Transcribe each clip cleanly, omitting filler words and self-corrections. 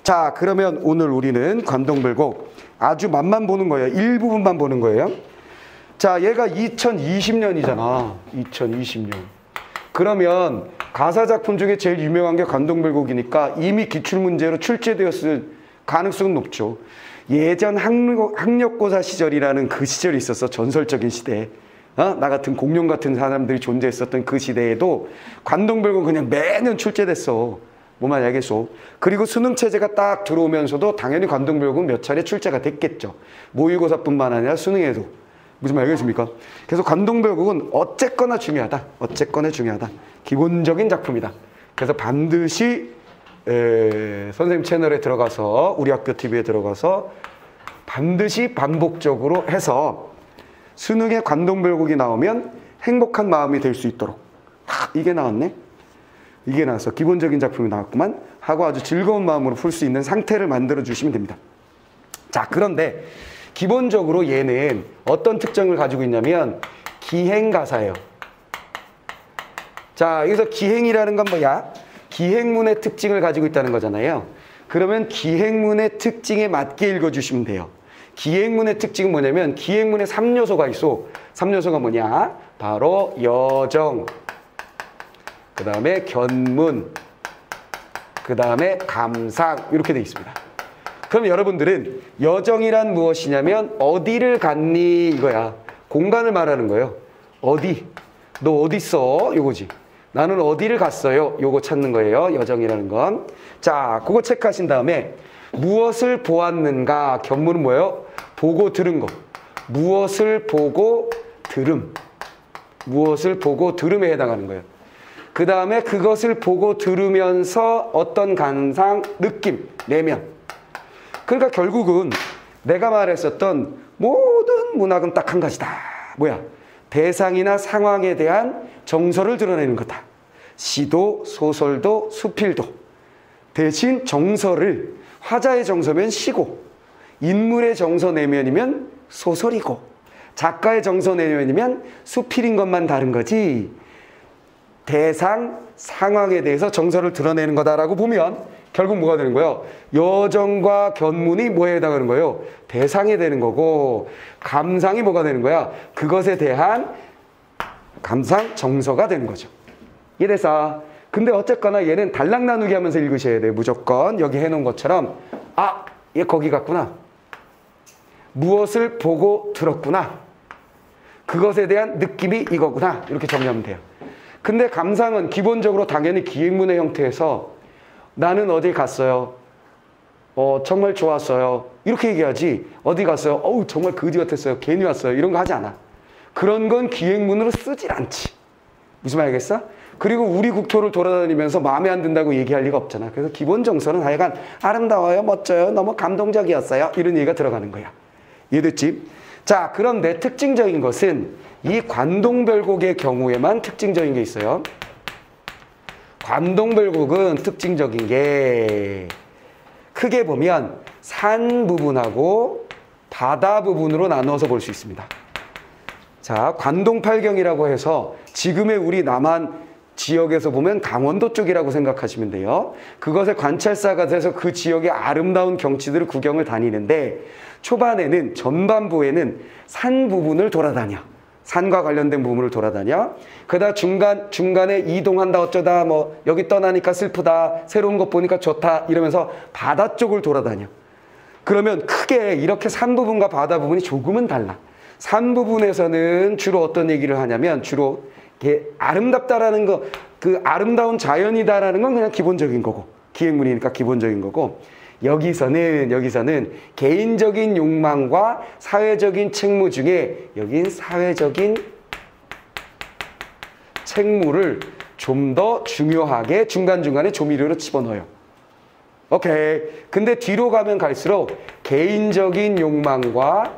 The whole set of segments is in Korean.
자, 그러면 오늘 우리는 관동별곡 아주 맛만 보는 거예요. 일부분만 보는 거예요. 자, 얘가 2020년이잖아. 2020년. 그러면 가사 작품 중에 제일 유명한 게 관동별곡이니까 이미 기출문제로 출제되었을 가능성은 높죠. 예전 학력고사 시절이라는 그 시절이 있었어. 전설적인 시대에. 나 같은 공룡 같은 사람들이 존재했었던 그 시대에도 관동별곡 그냥 매년 출제됐어. 뭐만 알겠소. 그리고 수능체제가 딱 들어오면서도 당연히 관동별곡은 몇 차례 출제가 됐겠죠. 모의고사뿐만 아니라 수능에도. 무슨 말 알겠습니까? 그래서 관동별곡은 어쨌거나 중요하다. 어쨌거나 중요하다. 기본적인 작품이다. 그래서 반드시 선생님 채널에 들어가서 우리 학교 TV에 들어가서 반드시 반복적으로 해서 수능에 관동별곡이 나오면 행복한 마음이 될 수 있도록 이게 나왔네? 이게 나와서 기본적인 작품이 나왔구만 하고 아주 즐거운 마음으로 풀 수 있는 상태를 만들어 주시면 됩니다. 자, 그런데 기본적으로 얘는 어떤 특징을 가지고 있냐면 기행가사예요. 자, 여기서 기행이라는 건 뭐야? 기행문의 특징을 가지고 있다는 거잖아요. 그러면 기행문의 특징에 맞게 읽어주시면 돼요. 기행문의 특징은 뭐냐면 기행문에 3요소가 있어. 3요소가 뭐냐? 바로 여정, 그 다음에 견문, 그 다음에 감상 이렇게 되어 있습니다. 그럼 여러분들은 여정이란 무엇이냐면 어디를 갔니 이거야. 공간을 말하는 거예요. 어디? 너 어디 있어? 요거지. 나는 어디를 갔어요? 요거 찾는 거예요. 여정이라는 건. 자, 그거 체크하신 다음에 무엇을 보았는가? 견문은 뭐예요? 보고 들은 거. 무엇을 보고 들음. 무엇을 보고 들음에 해당하는 거예요. 그 다음에 그것을 보고 들으면서 어떤 감상, 느낌, 내면. 그러니까 결국은 내가 말했었던 모든 문학은 딱 한 가지다. 뭐야? 대상이나 상황에 대한 정서를 드러내는 거다. 시도, 소설도, 수필도. 대신 정서를 화자의 정서면 시고, 인물의 정서 내면이면 소설이고, 작가의 정서 내면이면 수필인 것만 다른 거지. 대상, 상황에 대해서 정서를 드러내는 거다라고 보면 결국 뭐가 되는 거예요? 여정과 견문이 뭐에 해당하는 거예요? 대상이 되는 거고, 감상이 뭐가 되는 거야? 그것에 대한 감상, 정서가 되는 거죠. 이래서 근데 어쨌거나 얘는 단락 나누기 하면서 읽으셔야 돼요. 무조건 여기 해놓은 것처럼 아, 얘 거기 갔구나. 무엇을 보고 들었구나. 그것에 대한 느낌이 이거구나. 이렇게 정리하면 돼요. 근데 감상은 기본적으로 당연히 기행문의 형태에서 나는 어디 갔어요. 정말 좋았어요. 이렇게 얘기하지. 어디 갔어요. 어우, 정말 거지 같았어요. 괜히 왔어요. 이런 거 하지 않아. 그런 건 기행문으로 쓰질 않지. 무슨 말 알겠어? 그리고 우리 국토를 돌아다니면서 마음에 안 든다고 얘기할 리가 없잖아. 그래서 기본 정서는 하여간 아름다워요, 멋져요, 너무 감동적이었어요. 이런 얘기가 들어가는 거야. 이해됐지? 자, 그런데 특징적인 것은 이 관동별곡의 경우에만 특징적인 게 있어요. 관동별곡은 특징적인 게 크게 보면 산 부분하고 바다 부분으로 나누어서 볼 수 있습니다. 자, 관동팔경이라고 해서 지금의 우리 남한 지역에서 보면 강원도 쪽이라고 생각하시면 돼요. 그것의 관찰사가 돼서 그 지역의 아름다운 경치들을 구경을 다니는데 초반에는 전반부에는 산 부분을 돌아다녀. 산과 관련된 부분을 돌아다녀. 그러다 중간에 이동한다 어쩌다 뭐 여기 떠나니까 슬프다. 새로운 것 보니까 좋다. 이러면서 바다 쪽을 돌아다녀. 그러면 크게 이렇게 산 부분과 바다 부분이 조금은 달라. 산 부분에서는 주로 어떤 얘기를 하냐면 주로 아름답다라는 거, 그 아름다운 자연이다라는 건 그냥 기본적인 거고 기행문이니까 기본적인 거고 여기서는 개인적인 욕망과 사회적인 책무 중에 여긴 사회적인 책무를 좀 더 중요하게 중간중간에 조미료로 집어넣어요. 오케이. 근데 뒤로 가면 갈수록 개인적인 욕망과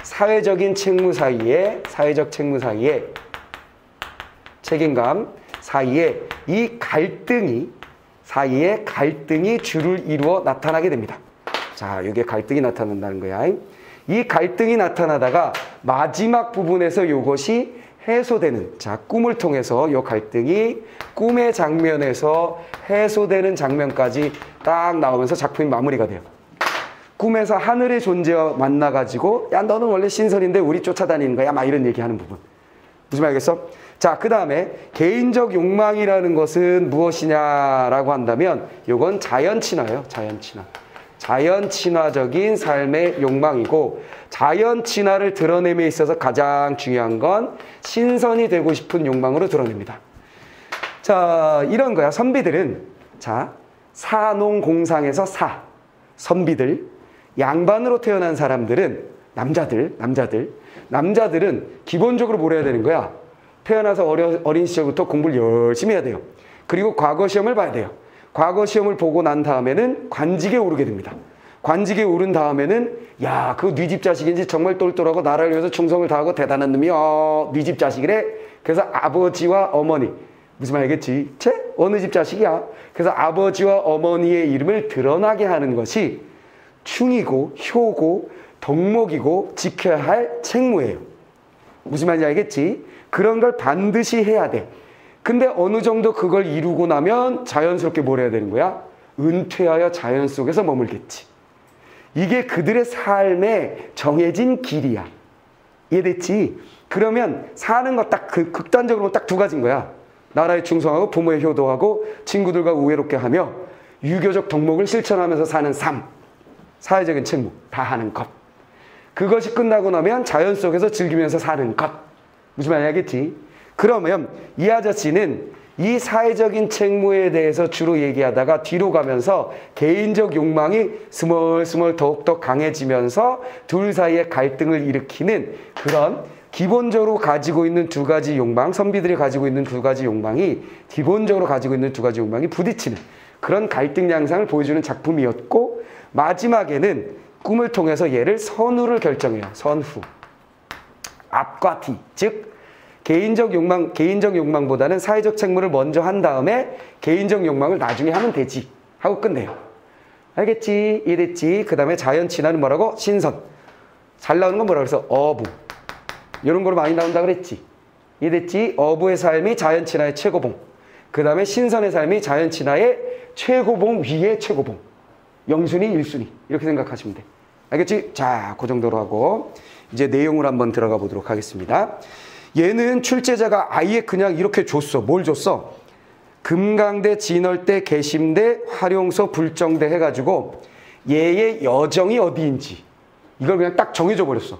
사회적인 책무 사이에, 사회적 책무 사이에, 책임감 사이에 이 갈등이 주를 이루어 나타나게 됩니다. 자, 이게 갈등이 나타난다는 거야. 이 갈등이 나타나다가 마지막 부분에서 이것이 해소되는, 자, 꿈을 통해서 이 갈등이 꿈의 장면에서 해소되는 장면까지 딱 나오면서 작품이 마무리가 돼요. 꿈에서 하늘의 존재와 만나가지고 야 너는 원래 신선인데 우리 쫓아다니는 거야 막 이런 얘기하는 부분. 무슨 말 알겠어? 자, 그 다음에 개인적 욕망이라는 것은 무엇이냐라고 한다면 이건 자연친화예요. 자연친화. 자연친화적인 삶의 욕망이고, 자연친화를 드러냄에 있어서 가장 중요한 건 신선이 되고 싶은 욕망으로 드러냅니다. 자, 이런 거야. 선비들은, 자, 사농공상에서 선비들, 양반으로 태어난 사람들은 남자들은 기본적으로 뭘 해야 되는 거야? 태어나서 어린 시절부터 공부를 열심히 해야 돼요. 그리고 과거 시험을 봐야 돼요. 과거 시험을 보고 난 다음에는 관직에 오르게 됩니다. 관직에 오른 다음에는 야, 그 네 집 자식인지 정말 똘똘하고 나라를 위해서 충성을 다하고 대단한 놈이 네 집 자식이래. 그래서 아버지와 어머니, 무슨 말 알겠지? 어느 집 자식이야? 그래서 아버지와 어머니의 이름을 드러나게 하는 것이 충이고 효고 덕목이고 지켜야 할 책무예요. 무슨 말인지 알겠지? 그런 걸 반드시 해야 돼. 근데 어느 정도 그걸 이루고 나면 자연스럽게 뭘 해야 되는 거야? 은퇴하여 자연 속에서 머물겠지. 이게 그들의 삶의 정해진 길이야. 이해됐지? 그러면 사는 거 딱 극단적으로 딱 두 가지인 거야. 나라에 충성하고 부모에 효도하고 친구들과 우애롭게 하며 유교적 덕목을 실천하면서 사는 삶. 사회적인 책무 다 하는 것. 그것이 끝나고 나면 자연 속에서 즐기면서 사는 것. 무슨 말인지 알겠지? 그러면 이 아저씨는 이 사회적인 책무에 대해서 주로 얘기하다가 뒤로 가면서 개인적 욕망이 스멀스멀 더욱더 강해지면서 둘 사이에 갈등을 일으키는 그런 기본적으로 가지고 있는 두 가지 욕망, 선비들이 가지고 있는 두 가지 욕망이 기본적으로 가지고 있는 두 가지 욕망이 부딪히는 그런 갈등 양상을 보여주는 작품이었고, 마지막에는 꿈을 통해서 얘를 선후를 결정해요. 선후. 앞과 뒤. 즉 개인적 욕망보다는 사회적 책무를 먼저 한 다음에 개인적 욕망을 나중에 하면 되지 하고 끝내요. 알겠지? 이해됐지? 그 다음에 자연친화는 뭐라고? 신선. 잘 나오는 건 뭐라고 그래서 어부. 이런 거로 많이 나온다 그랬지? 이해됐지? 어부의 삶이 자연친화의 최고봉. 그 다음에 신선의 삶이 자연친화의 최고봉 위의 최고봉. 영순위, 1순위. 이렇게 생각하시면 돼. 알겠지? 자, 그 정도로 하고 이제 내용을 한번 들어가 보도록 하겠습니다. 얘는 출제자가 아예 그냥 이렇게 줬어. 뭘 줬어? 금강대, 진월대, 개심대, 활용서, 불정대 해가지고 얘의 여정이 어디인지 이걸 그냥 딱 정해줘 버렸어.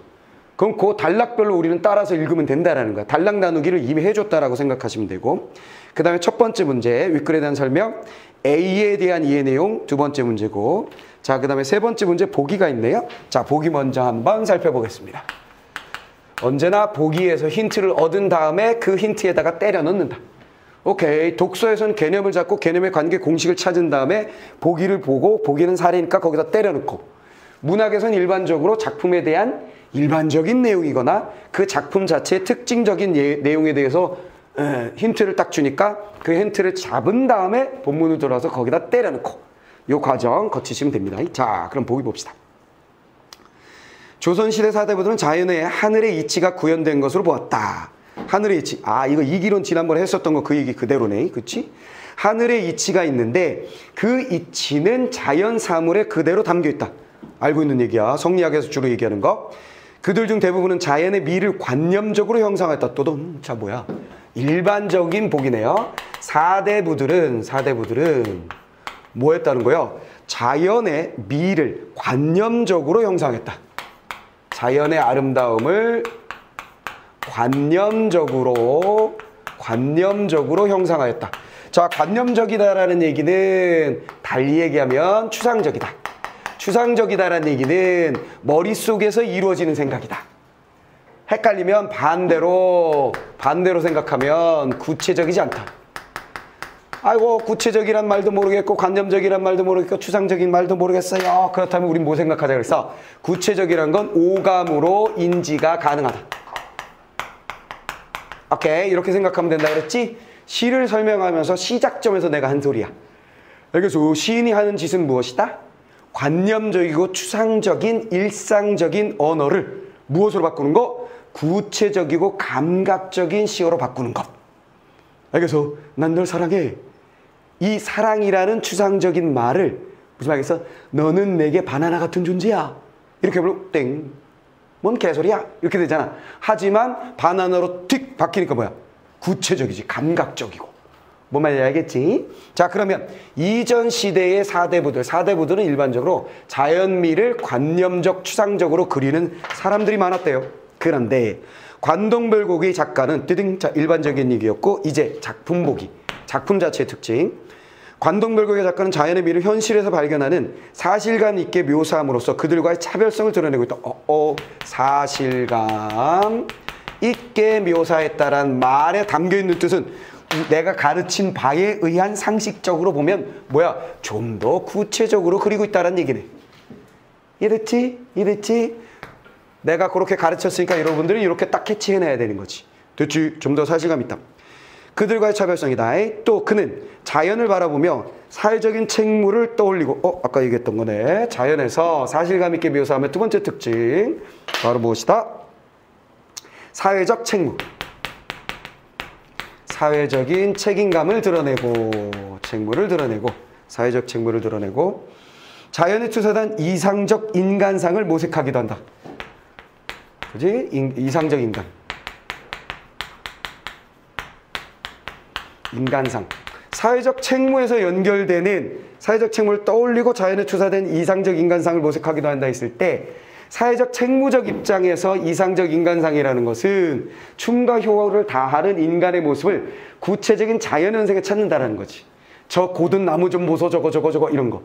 그럼 그 단락별로 우리는 따라서 읽으면 된다라는 거야. 단락 나누기를 이미 해줬다라고 생각하시면 되고, 그 다음에 첫 번째 문제 윗글에 대한 설명, A에 대한 이해 내용 두 번째 문제고, 자, 그 다음에 세 번째 문제 보기가 있네요. 자, 보기 먼저 한번 살펴보겠습니다. 언제나 보기에서 힌트를 얻은 다음에 그 힌트에다가 때려 넣는다. 오케이. 독서에서는 개념을 잡고 개념의 관계 공식을 찾은 다음에 보기를 보고, 보기는 사례니까 거기다 때려 넣고, 문학에서는 일반적으로 작품에 대한 일반적인 내용이거나 그 작품 자체의 특징적인 내용에 대해서 힌트를 딱 주니까 그 힌트를 잡은 다음에 본문을 들어서 거기다 때려 넣고, 이 과정 거치시면 됩니다. 자, 그럼 보기 봅시다. 조선시대 사대부들은 자연의 하늘의 이치가 구현된 것으로 보았다. 하늘의 이치. 아, 이거 이기론 지난번에 했었던 거 그 얘기 그대로네. 그치? 하늘의 이치가 있는데 그 이치는 자연 사물에 그대로 담겨 있다. 알고 있는 얘기야. 성리학에서 주로 얘기하는 거. 그들 중 대부분은 자연의 미를 관념적으로 형상했다. 또돈. 자, 뭐야? 일반적인 복이네요. 사대부들은 뭐 했다는 거요? 자연의 미를 관념적으로 형상했다. 자연의 아름다움을 관념적으로 형상하였다. 자, 관념적이다라는 얘기는 달리 얘기하면 추상적이다. 추상적이다라는 얘기는 머릿속에서 이루어지는 생각이다. 헷갈리면 반대로 생각하면 구체적이지 않다. 아이고, 구체적이란 말도 모르겠고 관념적이란 말도 모르겠고 추상적인 말도 모르겠어요. 그렇다면 우린 뭐 생각하자 그랬어? 구체적이란 건 오감으로 인지가 가능하다. 오케이, 이렇게 생각하면 된다 그랬지? 시를 설명하면서 시작점에서 내가 한 소리야. 그래서 시인이 하는 짓은 무엇이다? 관념적이고 추상적인 일상적인 언어를 무엇으로 바꾸는 거? 구체적이고 감각적인 시어로 바꾸는 것. 그래서 난 널 사랑해. 이 사랑이라는 추상적인 말을 무슨 말이겠어? 너는 내게 바나나 같은 존재야. 이렇게 하면 땡. 뭔 개소리야? 이렇게 되잖아. 하지만 바나나로 틱 바뀌니까 뭐야? 구체적이지. 감각적이고. 뭔 말인지 알겠지? 자, 그러면 이전 시대의 사대부들. 사대부들은 일반적으로 자연미를 관념적, 추상적으로 그리는 사람들이 많았대요. 그런데 관동별곡의 작가는 뜨등, 자, 일반적인 얘기였고, 이제 작품 보기. 작품 자체의 특징. 관동별곡의 작가는 자연의 미를 현실에서 발견하는 사실감 있게 묘사함으로써 그들과의 차별성을 드러내고 있다. 사실감 있게 묘사했다라는 말에 담겨있는 뜻은 내가 가르친 바에 의한 상식적으로 보면 뭐야? 좀 더 구체적으로 그리고 있다는 얘기네. 이랬지? 이랬지? 내가 그렇게 가르쳤으니까 여러분들은 이렇게 딱 캐치해내야 되는 거지. 됐지? 좀 더 사실감 있다. 그들과의 차별성이다. 또 그는 자연을 바라보며 사회적인 책무를 떠올리고 아까 얘기했던 거네. 자연에서 사실감 있게 묘사하면 두 번째 특징 바로 무엇이다? 사회적 책무. 사회적인 책임감을 드러내고 책무를 드러내고 사회적 책무를 드러내고 자연에 투사된 이상적 인간상을 모색하기도 한다. 그지? 이상적 인간. 인간상. 사회적 책무에서 연결되는 사회적 책무를 떠올리고 자연에 투사된 이상적 인간상을 모색하기도 한다 했을 때 사회적 책무적 입장에서 이상적 인간상이라는 것은 춤과 효를 다하는 인간의 모습을 구체적인 자연현상에 찾는다라는 거지. 저 고든 나무 좀 보소 저거 이런 거.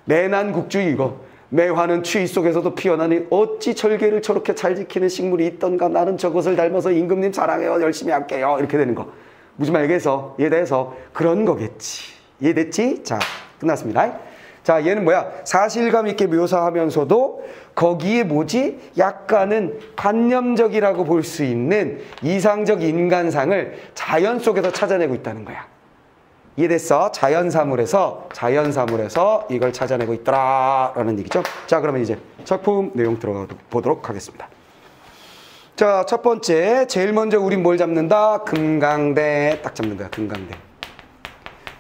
내난국주의 이거. 매화는 추위 속에서도 피어나니 어찌 절개를 저렇게 잘 지키는 식물이 있던가. 나는 저것을 닮아서 임금님 사랑해요. 열심히 할게요. 이렇게 되는 거. 무슨 말이겠어? 이해돼서 그런 거겠지. 이해됐지? 자, 끝났습니다. 자, 얘는 뭐야? 사실감 있게 묘사하면서도 거기에 뭐지? 약간은 관념적이라고 볼 수 있는 이상적 인간상을 자연 속에서 찾아내고 있다는 거야. 이해됐어? 자연사물에서 이걸 찾아내고 있더라라는 얘기죠. 자, 그러면 이제 작품 내용 들어가 보도록 하겠습니다. 자, 첫 번째, 제일 먼저 우린 뭘 잡는다? 금강대. 딱 잡는 거야, 금강대.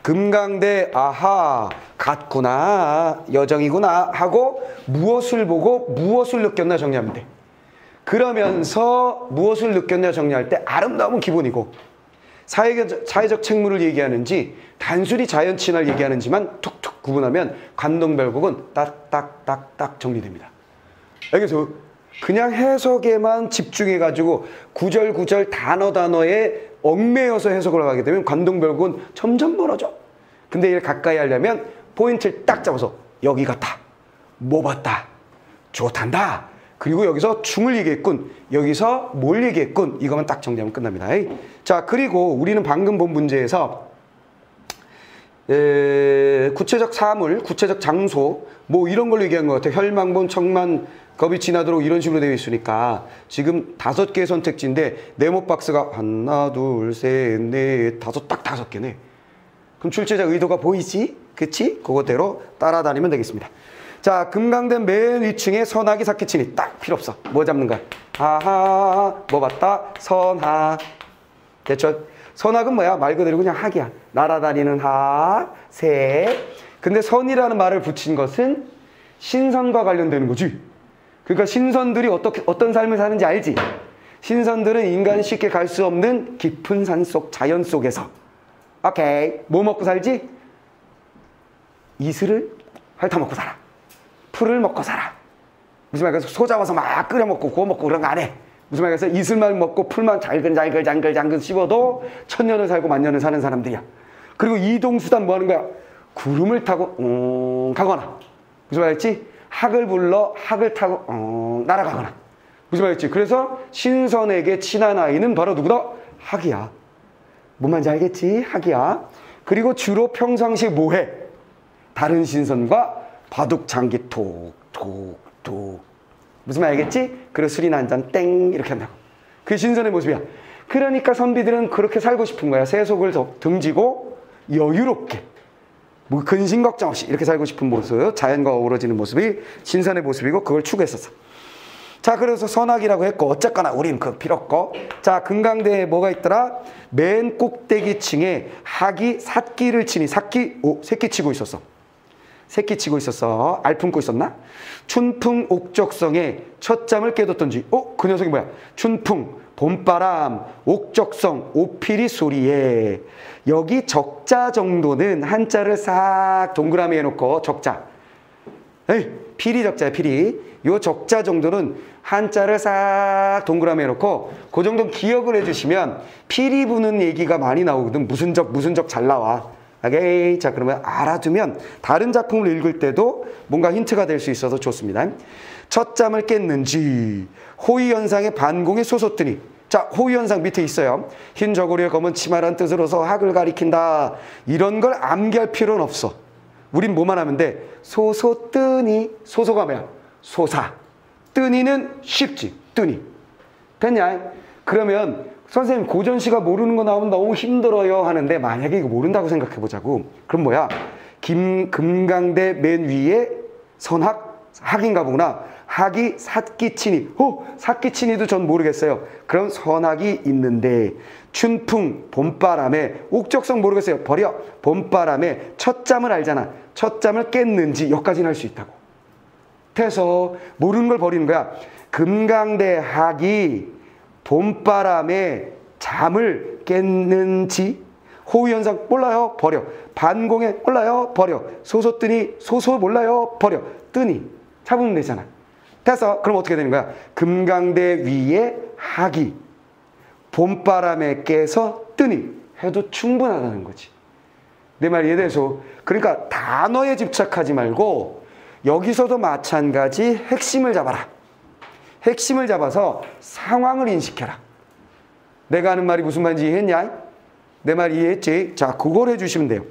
금강대, 아하, 같구나, 여정이구나 하고 무엇을 보고 무엇을 느꼈나 정리하면 돼. 그러면서 무엇을 느꼈냐 정리할 때 아름다움은 기본이고 사회적 책무를 얘기하는지 단순히 자연 친화를 얘기하는지만 툭툭 구분하면 관동별곡은 딱딱딱딱 정리됩니다. 여기서 그냥 해석에만 집중해가지고 구절 단어에 얽매여서 해석을 하게 되면 관동별곡은 점점 멀어져. 근데 이를 가까이 하려면 포인트를 딱 잡아서 여기 같다, 뭐 봤다, 좋단다, 그리고 여기서 중을 얘기했군, 여기서 뭘 얘기했군, 이거만 딱 정리하면 끝납니다. 자, 그리고 우리는 방금 본 문제에서 구체적 사물, 구체적 장소 뭐 이런 걸로 얘기한 것 같아요. 혈망본, 청만, 겁이 지나도록 이런 식으로 되어 있으니까 지금 5개의 선택지인데 네모 박스가 하나, 둘, 셋, 넷, 다섯 개네. 그럼 출제자 의도가 보이지? 그치? 그거대로 따라다니면 되겠습니다. 자, 금강대 맨 위층에 선하기 사키치니 딱 필요 없어. 뭐 잡는 거야? 하하, 뭐 봤다? 선하. 됐죠? 선학은 뭐야? 말 그대로 그냥 학이야. 날아다니는 학, 새. 근데 선이라는 말을 붙인 것은 신선과 관련되는 거지. 그러니까 신선들이 어떤 삶을 사는지 알지? 신선들은 인간이 쉽게 갈 수 없는 깊은 산속, 자연 속에서. 오케이. 뭐 먹고 살지? 이슬을 핥아먹고 살아. 풀을 먹고 살아. 무슨 말이야? 소 잡아서 막 끓여 먹고 구워 먹고 그런 거 안 해. 무슨 말이야? 이슬만 먹고 풀만 잘글 씹어도 천년을 살고 만년을 사는 사람들이야. 그리고 이동수단 뭐 하는 거야? 구름을 타고 가거나. 무슨 말이지? 학을 불러 학을 타고 날아가거나. 무슨 말이지? 그래서 신선에게 친한 아이는 바로 누구다? 학이야. 뭔 말인지 알겠지? 학이야. 그리고 주로 평상시에 뭐 해? 다른 신선과 바둑 장기 톡톡톡. 무슨 말 알겠지? 그리고 술이나 한잔 땡 이렇게 한다고. 그게 신선의 모습이야. 그러니까 선비들은 그렇게 살고 싶은 거야. 세속을 등지고 여유롭게, 뭐 근심 걱정 없이 이렇게 살고 싶은 모습, 자연과 어우러지는 모습이 신선의 모습이고 그걸 추구했었어. 자, 자, 그래서 선악이라고 했고, 어쨌거나 우린 그 필요 없고. 자, 금강대에 뭐가 있더라? 맨 꼭대기 층에 학이 삿기를 치니, 새끼 치고 있었어. 새끼 치고 있었어. 알 품고 있었나? 춘풍 옥적성에 첫잠을 깨뒀던지. 그 녀석이 뭐야? 춘풍, 봄바람, 옥적성, 오피리 소리에. 여기 적자 정도는 한자를 싹 동그라미 해놓고 적자. 피리 적자야, 피리. 요 적자 정도는 한자를 싹 동그라미 해놓고 그 정도 기억을 해주시면 피리 부는 얘기가 많이 나오거든. 무슨 적 잘 나와. 오케이. 자, 그러면 알아두면 다른 작품을 읽을 때도 뭔가 힌트가 될 수 있어서 좋습니다. 첫 잠을 깼는지 호위현상의 반공에 솟았더니. 자, 호위현상 밑에 있어요. 흰 저고리에 검은 치마란 뜻으로서 학을 가리킨다. 이런 걸 암기할 필요는 없어. 우린 뭐만 하면 돼? 소소뜨니. 소소가 뭐야? 소사. 뜨니는 쉽지. 뜨니. 됐냐? 그러면 선생님 고전시가 모르는 거 나오면 너무 힘들어요 하는데 만약에 이거 모른다고 생각해 보자고. 그럼 뭐야? 금강대 맨 위에 선학? 학인가 보구나. 학이 삿기치니. 삿기치니도 전 모르겠어요. 그럼 선학이 있는데 춘풍 봄바람에 옥적성 모르겠어요. 버려. 봄바람에 첫잠을 알잖아. 첫잠을 깼는지 여기까지는 할 수 있다고. 그래서 모르는 걸 버리는 거야. 금강대 학이 봄바람에 잠을 깼는지. 호위현상 몰라요. 버려. 반공에 몰라요. 버려. 소소뜨니. 소소 몰라요. 버려. 뜨니. 잡으면 되잖아. 그래서 그럼 어떻게 되는 거야? 금강대 위에 학이 봄바람에 깨서 뜨니 해도 충분하다는 거지. 내 말 이해돼서. 그러니까 단어에 집착하지 말고 여기서도 마찬가지 핵심을 잡아라. 핵심을 잡아서 상황을 인식해라. 내가 하는 말이 무슨 말인지 이해했냐? 내 말 이해했지? 자, 그걸 해주시면 돼요.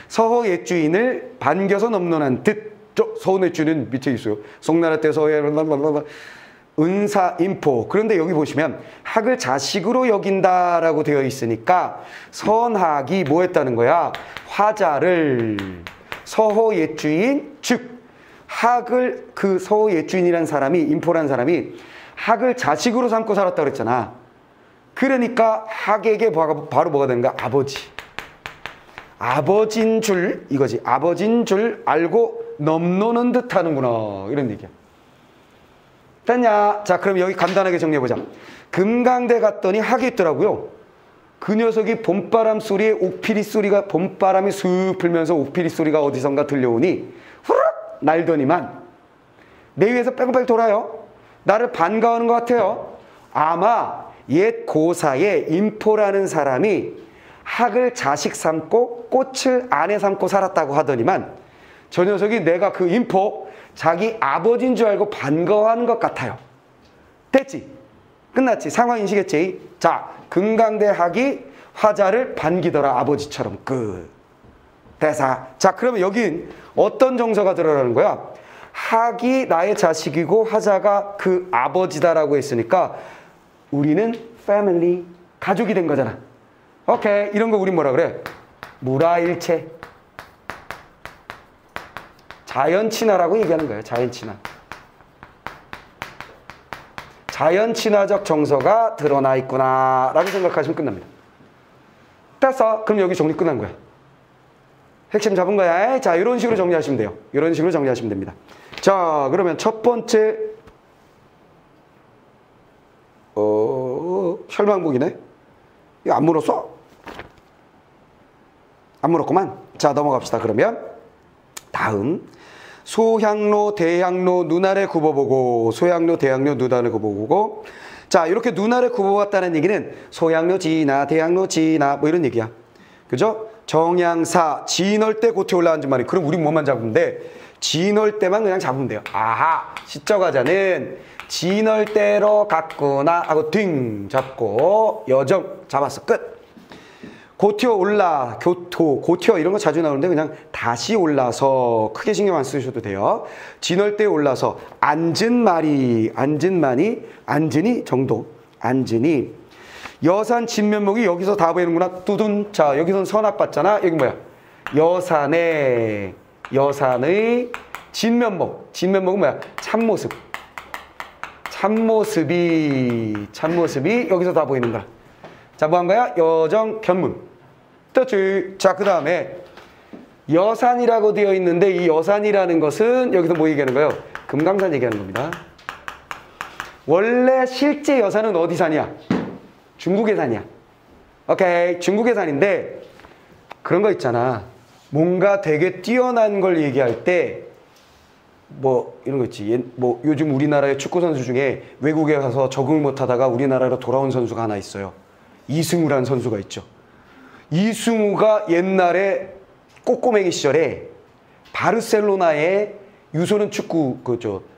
서호 옛주인을 반겨서 넘론한 듯. 서호 옛주인은 밑에 있어요. 송나라 때 서호에 은사, 인포. 그런데 여기 보시면 학을 자식으로 여긴다라고 되어 있으니까 선학이 뭐 했다는 거야? 화자를. 서호 옛주인, 즉 학을, 그 서호 옛주인이라는 사람이, 인포라는 사람이 학을 자식으로 삼고 살았다 그랬잖아. 그러니까 학에게 바로 뭐가 되는가? 아버지. 아버지인 줄, 이거지. 아버지인 줄 알고 넘노는 듯 하는구나. 이런 얘기야. 됐냐? 자, 그럼 여기 간단하게 정리해보자. 금강대 갔더니 학이 있더라고요. 그 녀석이 봄바람 소리에 옥피리 소리가, 봄바람이 슥 불면서 옥피리 소리가 어디선가 들려오니 후룩 날더니만 내 위에서 빼고빼고 돌아요. 나를 반가워하는 것 같아요. 아마 옛 고사에 인포라는 사람이 학을 자식 삼고 꽃을 아내 삼고 살았다고 하더니만 저 녀석이 내가 그 인포 자기 아버지인 줄 알고 반가워하는 것 같아요. 됐지? 끝났지? 상황 인식했지? 자, 금강대 학이 화자를 반기더라. 아버지처럼. 끝. 대사. 자, 그러면 여긴 어떤 정서가 들어가는 거야? 학이 나의 자식이고 화자가 그 아버지다라고 했으니까 우리는 패밀리, 가족이 된 거잖아. 오케이. 이런 거 우린 뭐라 그래? 무라일체. 자연친화라고 얘기하는 거예요. 자연친화. 자연친화적 정서가 드러나 있구나 라고 생각하시면 끝납니다. 됐어. 그럼 여기 정리 끝난 거야. 핵심 잡은 거야. 자, 이런 식으로 정리하시면 돼요. 이런 식으로 정리하시면 됩니다. 자, 그러면 첫 번째 혈망복이네. 이거 안 물었어? 안 물었구만. 자, 넘어갑시다. 그러면 다음 소향로, 대향로, 눈알에 굽어보고. 소향로, 대향로, 눈알에 굽어보고. 자, 이렇게 눈알에 굽어봤다는 얘기는 소향로 지나, 대향로 지나 뭐 이런 얘기야. 그죠? 정양사, 진월 때 고태 올라앉은 말이. 그럼 우리 뭐만 잡으면 돼? 진월 때만 그냥 잡으면 돼요. 아하, 시적화자는 진월 때로 갔구나 하고 딩 잡고 여정 잡았어. 끝. 고튀어 올라, 교토, 고튀어 이런 거 자주 나오는데 그냥 다시 올라서 크게 신경 안 쓰셔도 돼요. 진월 때 올라서 앉은 말이, 앉은 만이, 앉으니 정도, 앉으니. 여산 진면목이 여기서 다 보이는구나. 뚜둔. 자, 여기서는 선악 봤잖아. 여기 뭐야? 여산의 진면목. 진면목은 뭐야? 참모습. 참모습이 여기서 다 보이는 거야. 자, 뭐 한 거야? 여정 견문. 뜻이. 자, 그 다음에 여산이라고 되어 있는데 이 여산이라는 것은 여기서 뭐 얘기하는 거예요? 금강산 얘기하는 겁니다. 원래 실제 여산은 어디 산이야? 중국의 산이야. 오케이, 중국의 산인데 그런 거 있잖아. 뭔가 되게 뛰어난 걸 얘기할 때 뭐 이런 거 있지. 뭐 요즘 우리나라의 축구 선수 중에 외국에 가서 적응을 못하다가 우리나라로 돌아온 선수가 하나 있어요. 이승우라는 선수가 있죠. 이승우가 옛날에 꼬꼬맹이 시절에 바르셀로나에 유소년 축구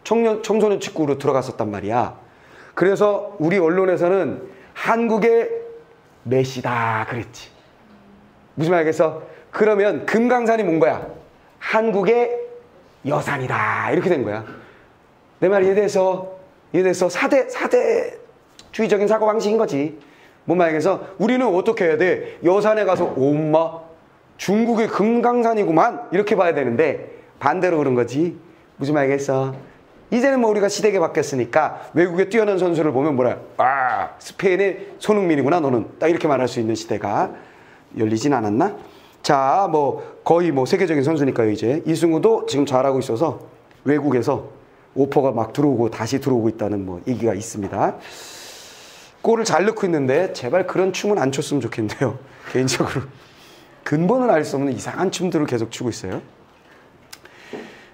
청소년 축구로 들어갔었단 말이야. 그래서 우리 언론에서는 한국의 메시다 그랬지. 무슨 말 알겠어? 그러면 금강산이 뭔 거야? 한국의 여산이다 이렇게 된 거야. 내 말 이해돼서 사대주의적인 사고방식인 거지. 뭔 말 알겠어? 우리는 어떻게 해야 돼? 여산에 가서 엄마 중국의 금강산이구만 이렇게 봐야 되는데 반대로 그런 거지. 무슨 말 알겠어? 이제는 뭐 우리가 시대가 바뀌었으니까 외국에 뛰어난 선수를 보면 뭐라, 아 스페인의 손흥민이구나 너는, 딱 이렇게 말할 수 있는 시대가 열리진 않았나? 자, 뭐 거의 뭐 세계적인 선수니까요. 이제 이승우도 지금 잘하고 있어서 외국에서 오퍼가 막 들어오고 다시 들어오고 있다는 뭐 얘기가 있습니다. 골을 잘 넣고 있는데 제발 그런 춤은 안 췄으면 좋겠는데요. 개인적으로 근본을 알 수 없는 이상한 춤들을 계속 추고 있어요.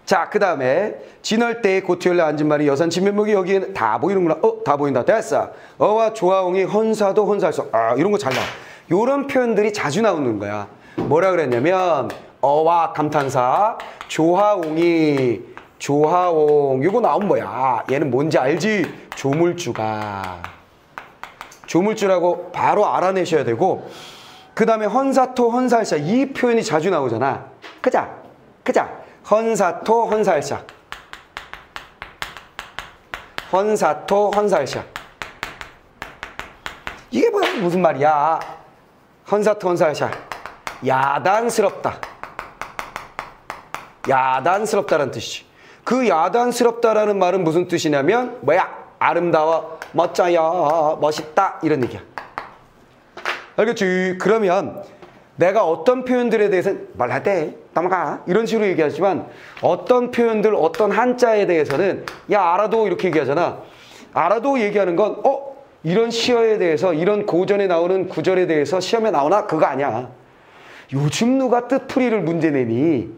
자, 그 다음에 진월대에 고티올레 앉은 말이 여산 진면목이 여기에 다 보이는구나. 다 보인다. 됐어. 어와 조화옹이 헌사도 헌사할수. 아, 이런 거 잘 나와. 이런 표현들이 자주 나오는 거야. 뭐라 그랬냐면 어와 감탄사, 조화옹이, 조화옹 이거 나온 거야. 얘는 뭔지 알지? 조물주가. 조물주라고 바로 알아내셔야 되고, 그 다음에 헌사토 헌사할사 이 표현이 자주 나오잖아. 그자 헌사토 헌사할사, 헌사토 헌사할사 이게 무슨 말이야? 헌사토 헌사할사 야단스럽다. 야단스럽다라는 뜻이지. 그 야단스럽다라는 말은 무슨 뜻이냐면 뭐야? 아름다워, 멋져요, 멋있다 이런 얘기야. 알겠지? 그러면 내가 어떤 표현들에 대해서는 말할 때 넘어가 이런 식으로 얘기하지만 어떤 표현들, 어떤 한자에 대해서는 야 알아도 이렇게 얘기하잖아. 알아도 얘기하는 건 이런 시어에 대해서, 이런 고전에 나오는 구절에 대해서 시험에 나오나? 그거 아니야. 요즘 누가 뜻풀이를 문제 내니?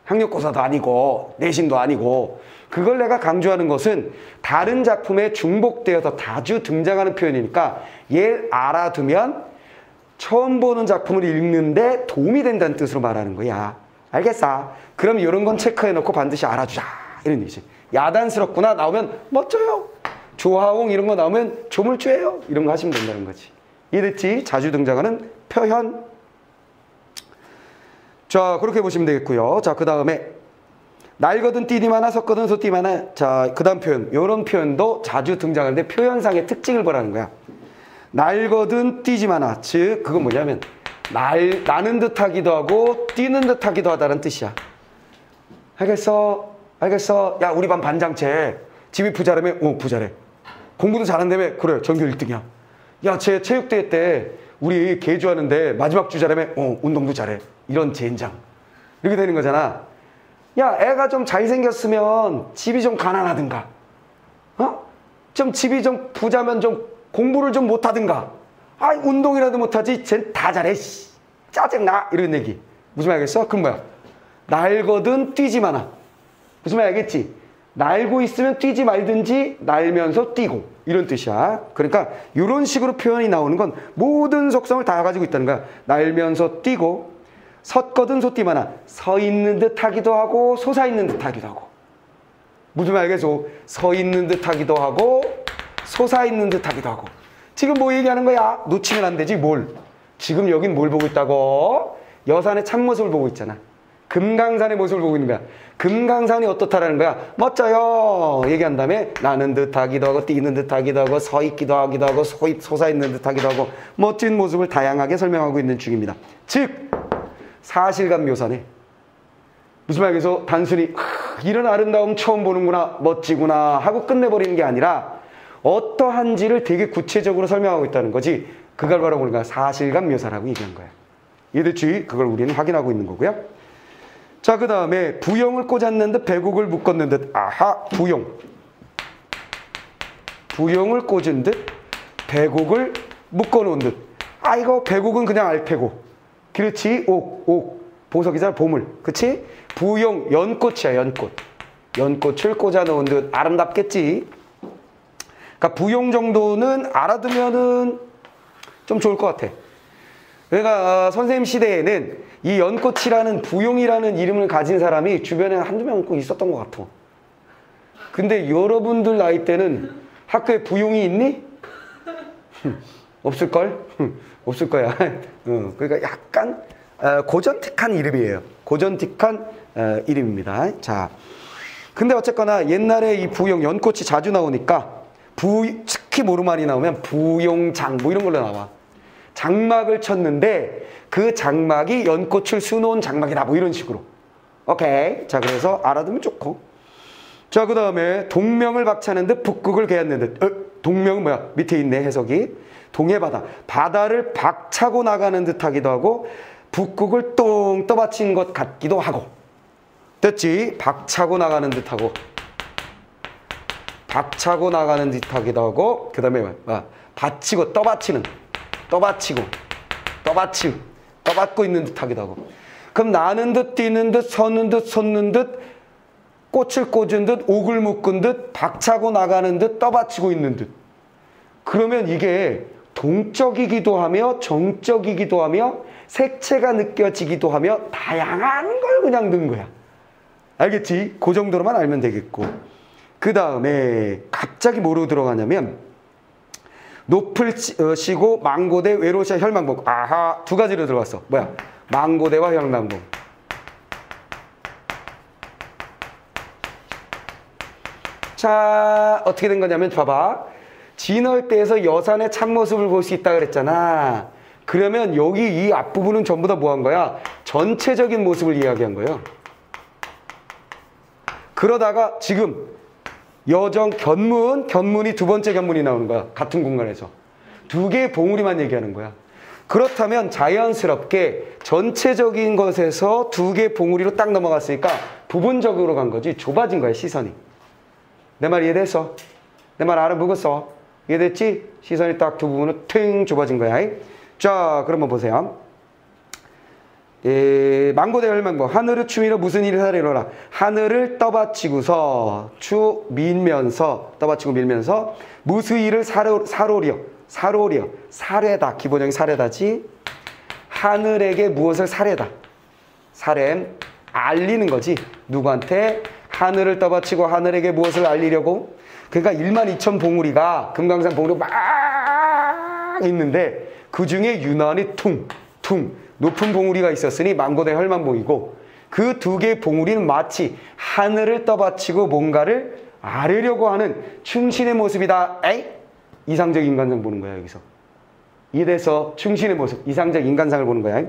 학력고사도 아니고 내신도 아니고. 그걸 내가 강조하는 것은 다른 작품에 중복되어서 자주 등장하는 표현이니까 얘 알아두면 처음 보는 작품을 읽는데 도움이 된다는 뜻으로 말하는 거야. 알겠어? 그럼 이런 건 체크해놓고 반드시 알아주자 이런 얘기지. 야단스럽구나 나오면 멋져요. 조화옹 이런 거 나오면 조물주예요. 이런 거 하시면 된다는 거지. 이랬지? 자주 등장하는 표현. 자, 그렇게 보시면 되겠고요. 자, 그 다음에 날거든 띠디마나 섰거든 소띠마나. 자, 그 다음 표현. 이런 표현도 자주 등장하는데 표현상의 특징을 보라는 거야. 날거든 뛰지마나. 즉 그건 뭐냐면 나는 듯 하기도 하고 뛰는 듯 하기도 하다는 뜻이야. 알겠어? 야, 우리 반 반장체 집이 부자라며? 부자래. 공부도 잘한다며? 그래, 전교 1등이야. 야, 쟤 체육대회 때 우리 개주하는데 마지막 주자라며? 운동도 잘해. 이런 젠장. 이렇게 되는 거잖아. 야, 애가 좀 잘생겼으면 집이 좀 가난하든가, 좀 집이 좀 부자면 좀 공부를 좀 못하든가, 운동이라도 못하지 쟨 다 잘해, 짜증나, 이런 얘기. 무슨 말 알겠어? 그럼 뭐야? 날거든 뛰지 마나. 무슨 말 알겠지? 날고 있으면 뛰지 말든지 날면서 뛰고 이런 뜻이야. 그러니까 이런 식으로 표현이 나오는 건 모든 속성을 다 가지고 있다는 거야. 날면서 뛰고, 섰거든 소띠마나. 서 있는 듯 하기도 하고 솟아 있는 듯 하기도 하고. 무슨 말 알겠어? 서 있는 듯 하기도 하고 솟아 있는 듯 하기도 하고. 지금 뭐 얘기하는 거야? 놓치면 안 되지. 뭘? 지금 여긴 뭘 보고 있다고? 여산의 참모습을 보고 있잖아. 금강산의 모습을 보고 있는 거야. 금강산이 어떻다라는 거야? 멋져요 얘기한 다음에 나는 듯 하기도 하고 뛰는 듯 하기도 하고 서 있기도 하기도 하고 솟아 있는 듯 하기도 하고 멋진 모습을 다양하게 설명하고 있는 중입니다. 즉 사실감 묘사네. 무슨 말이겠어? 단순히 이런 아름다움 처음 보는구나, 멋지구나 하고 끝내버리는 게 아니라 어떠한지를 되게 구체적으로 설명하고 있다는 거지. 그걸 바로 우리가 사실감 묘사라고 얘기한 거야. 이해됐지? 그걸 우리는 확인하고 있는 거고요. 자, 그 다음에 부용을 꽂았는 듯 배곡을 묶었는 듯. 아하, 부용. 부용을 꽂은 듯 배곡을 묶어놓은 듯. 이거 배곡은 그냥 알테고. 그렇지? 옥. 보석이잖아, 보물. 그치? 부용, 연꽃이야, 연꽃. 연꽃을 꽂아놓은 듯 아름답겠지? 그러니까 부용 정도는 알아두면은 좀 좋을 것 같아. 그러니까 선생님 시대에는 이 연꽃이라는 부용이라는 이름을 가진 사람이 주변에 한두 명 꼭 있었던 것 같아. 근데 여러분들 나이 때는 학교에 부용이 있니? 없을걸? 없을 거야. 그러니까 약간 고전틱한 이름이에요. 고전틱한 이름입니다. 자, 근데 어쨌거나 옛날에 이 부용, 연꽃이 자주 나오니까 특히 모르말이 나오면 부용장 뭐 이런 걸로 나와. 장막을 쳤는데 그 장막이 연꽃을 수놓은 장막이다 뭐 이런 식으로. 오케이. 자, 그래서 알아두면 좋고. 자, 그 다음에 동명을 박차는 듯 북극을 개었는 듯. 동명은 뭐야? 밑에 있네, 해석이. 동해바다. 바다를 박차고 나가는 듯 하기도 하고 북극을 똥 떠받친 것 같기도 하고. 됐지? 박차고 나가는 듯 하고. 박차고 나가는 듯 하기도 하고. 그 다음에 뭐야? 받치고 떠받치는. 떠받고 있는 듯 하기도 하고. 그럼 나는 듯, 뛰는 듯, 서는 듯, 솟는 듯, 꽃을 꽂은 듯, 옥을 묶은 듯, 박차고 나가는 듯, 떠받치고 있는 듯. 그러면 이게 동적이기도 하며 정적이기도 하며 색채가 느껴지기도 하며 다양한 걸 그냥 넣은 거야. 알겠지? 그 정도로만 알면 되겠고. 그 다음에 갑자기 뭐로 들어가냐면 높을 쉬고 망고대 외로시아 혈망복. 아하, 두 가지로 들어갔어. 뭐야? 망고대와 혈망복. 자, 어떻게 된 거냐면 봐봐. 진월대에서 여산의 참모습을 볼 수 있다 그랬잖아. 그러면 여기 이 앞부분은 전부 다 뭐 한 거야? 전체적인 모습을 이야기한 거예요. 그러다가 지금 여정 견문이 두 번째 견문이 나오는 거야. 같은 공간에서. 두 개의 봉우리만 얘기하는 거야. 그렇다면 자연스럽게 전체적인 것에서 두 개의 봉우리로 딱 넘어갔으니까 부분적으로 간 거지. 좁아진 거야, 시선이. 내 말 이해됐어? 내 말 알아보겠어? 이해됐지? 시선이 딱 두 부분으로 퉁 좁아진 거야. 자, 그러면 보세요. 망고대 혈망복. 하늘을 추미러 무슨 일을 하리로라. 하늘을 떠받치고서 밀면서 떠받치고 밀면서 무슨 일을 사로리어 사례다. 기본형이 사례다지. 하늘에게 무엇을 사례다. 사렘 알리는 거지. 누구한테? 하늘을 떠받치고 하늘에게 무엇을 알리려고? 그러니까 12,000 봉우리가 금강산 봉우리가 막 있는데 그 중에 유난히 퉁 높은 봉우리가 있었으니 망고대 혈망봉이고 그 두 개의 봉우리는 마치 하늘을 떠받치고 뭔가를 아뢰려고 하는 충신의 모습이다. 에이? 이상적 인간상 보는 거야, 여기서. 이래서 충신의 모습, 이상적 인간상을 보는 거야.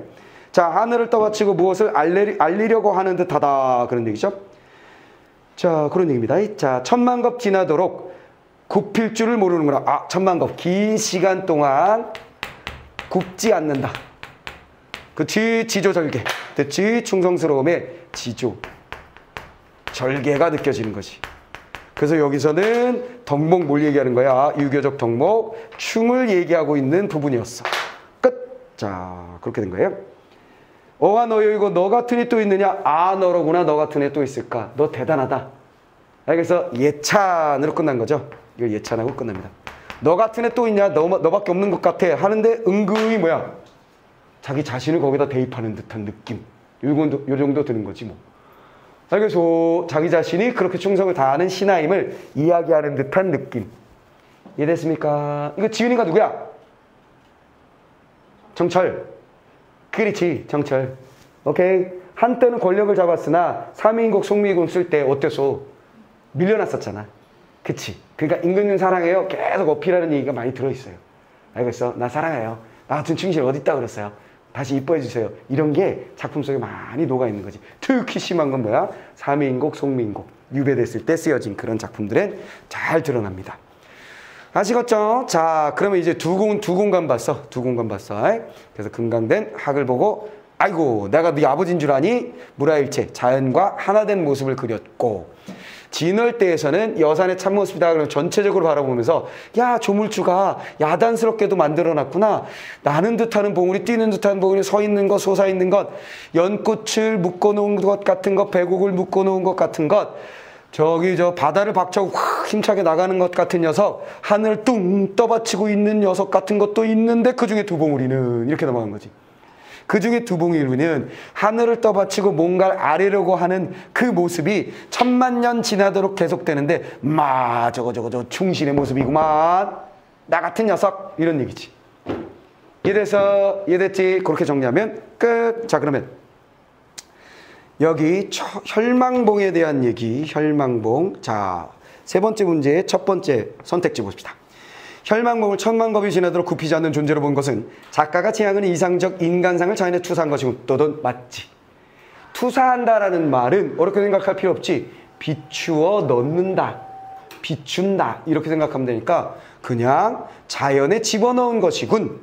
자, 하늘을 떠받치고 무엇을 알리려고 하는 듯하다. 그런 얘기죠. 자, 그런 얘기입니다. 자, 1000만겁 지나도록 굽힐 줄을 모르는구나. 아, 1000만겁. 긴 시간 동안 굽지 않는다. 그치? 지조절개. 됐지? 충성스러움의 지조. 절개가 느껴지는 거지. 그래서 여기서는 덕목 뭘 얘기하는 거야? 유교적 덕목, 충을 얘기하고 있는 부분이었어. 끝. 자, 그렇게 된 거예요. 어아 너여 이거 너 같은 애 또 있느냐? 아, 너로구나. 너 같은 애 또 있을까? 너 대단하다. 그래서 예찬으로 끝난 거죠. 이거 예찬하고 끝납니다. 너 같은 애 또 있냐? 너밖에 없는 것 같아. 하는데 은근히 뭐야? 자기 자신을 거기다 대입하는 듯한 느낌. 요 정도 드는 거지 뭐. 그래서 자기 자신이 그렇게 충성을 다하는 신하임을 이야기하는 듯한 느낌. 이해됐습니까? 이거 지은이가 누구야? 정철. 그렇지, 정철. 오케이. 한때는 권력을 잡았으나 삼인국 송미군 쓸 때 어땠어? 밀려났었잖아. 그치? 그러니까 임금님 사랑해요. 계속 어필하는 얘기가 많이 들어있어요. 알겠어? 나 사랑해요. 나 같은 충실 어디 있다 그랬어요? 다시 이뻐해 주세요. 이런 게 작품 속에 많이 녹아있는 거지. 특히 심한 건 뭐야? 삼인국, 송민국. 유배됐을 때 쓰여진 그런 작품들은 잘 드러납니다. 아시겠죠? 자, 그러면 이제 두 공간 봤어. 두 공간 봤어. 그래서 금강된 학을 보고 아이고 내가 네 아버지인 줄 아니? 무라일체 자연과 하나된 모습을 그렸고 진월대에서는 여산의 참모습이다. 그럼 전체적으로 바라보면서 야 조물주가 야단스럽게도 만들어놨구나. 나는 듯하는 봉우리 뛰는 듯한 봉우리 서 있는 것 솟아 있는 것 연꽃을 묶어놓은 것 같은 것 배곡을 묶어놓은 것 같은 것 저기 저 바다를 박차고 확 힘차게 나가는 것 같은 녀석 하늘을 뚱 떠받치고 있는 녀석 같은 것도 있는데 그중에 두 봉우리는 이렇게 넘어간 거지. 그중에 두 봉우리는 하늘을 떠받치고 뭔가를 아래려고 하는 그 모습이 천만 년 지나도록 계속되는데 저거 충신의 모습이구만 나 같은 녀석 이런 얘기지. 이해됐지? 그렇게 정리하면 끝. 자 그러면 여기 혈망봉에 대한 얘기 혈망봉. 자 세 번째 문제의 첫 번째 선택지 봅시다. 혈망봉을 천만겁이 지나도록 굽히지 않는 존재로 본 것은 작가가 지향하는 이상적 인간상을 자연에 투사한 것이고 또는 맞지. 투사한다라는 말은 어렵게 생각할 필요 없지. 비추어 넣는다, 비춘다 이렇게 생각하면 되니까 그냥 자연에 집어넣은 것이군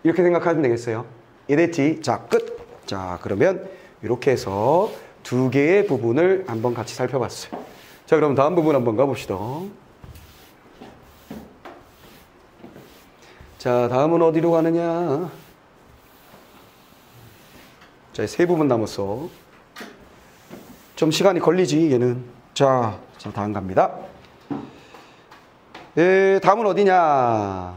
이렇게 생각하면 되겠어요. 이해됐지? 자 끝. 자 그러면 이렇게 해서 두 개의 부분을 한번 같이 살펴봤어요. 자 그럼 다음 부분 한번 가봅시다. 자 다음은 어디로 가느냐. 자 세 부분 남았어. 좀 시간이 걸리지 얘는. 자 다음 갑니다. 다음은 어디냐.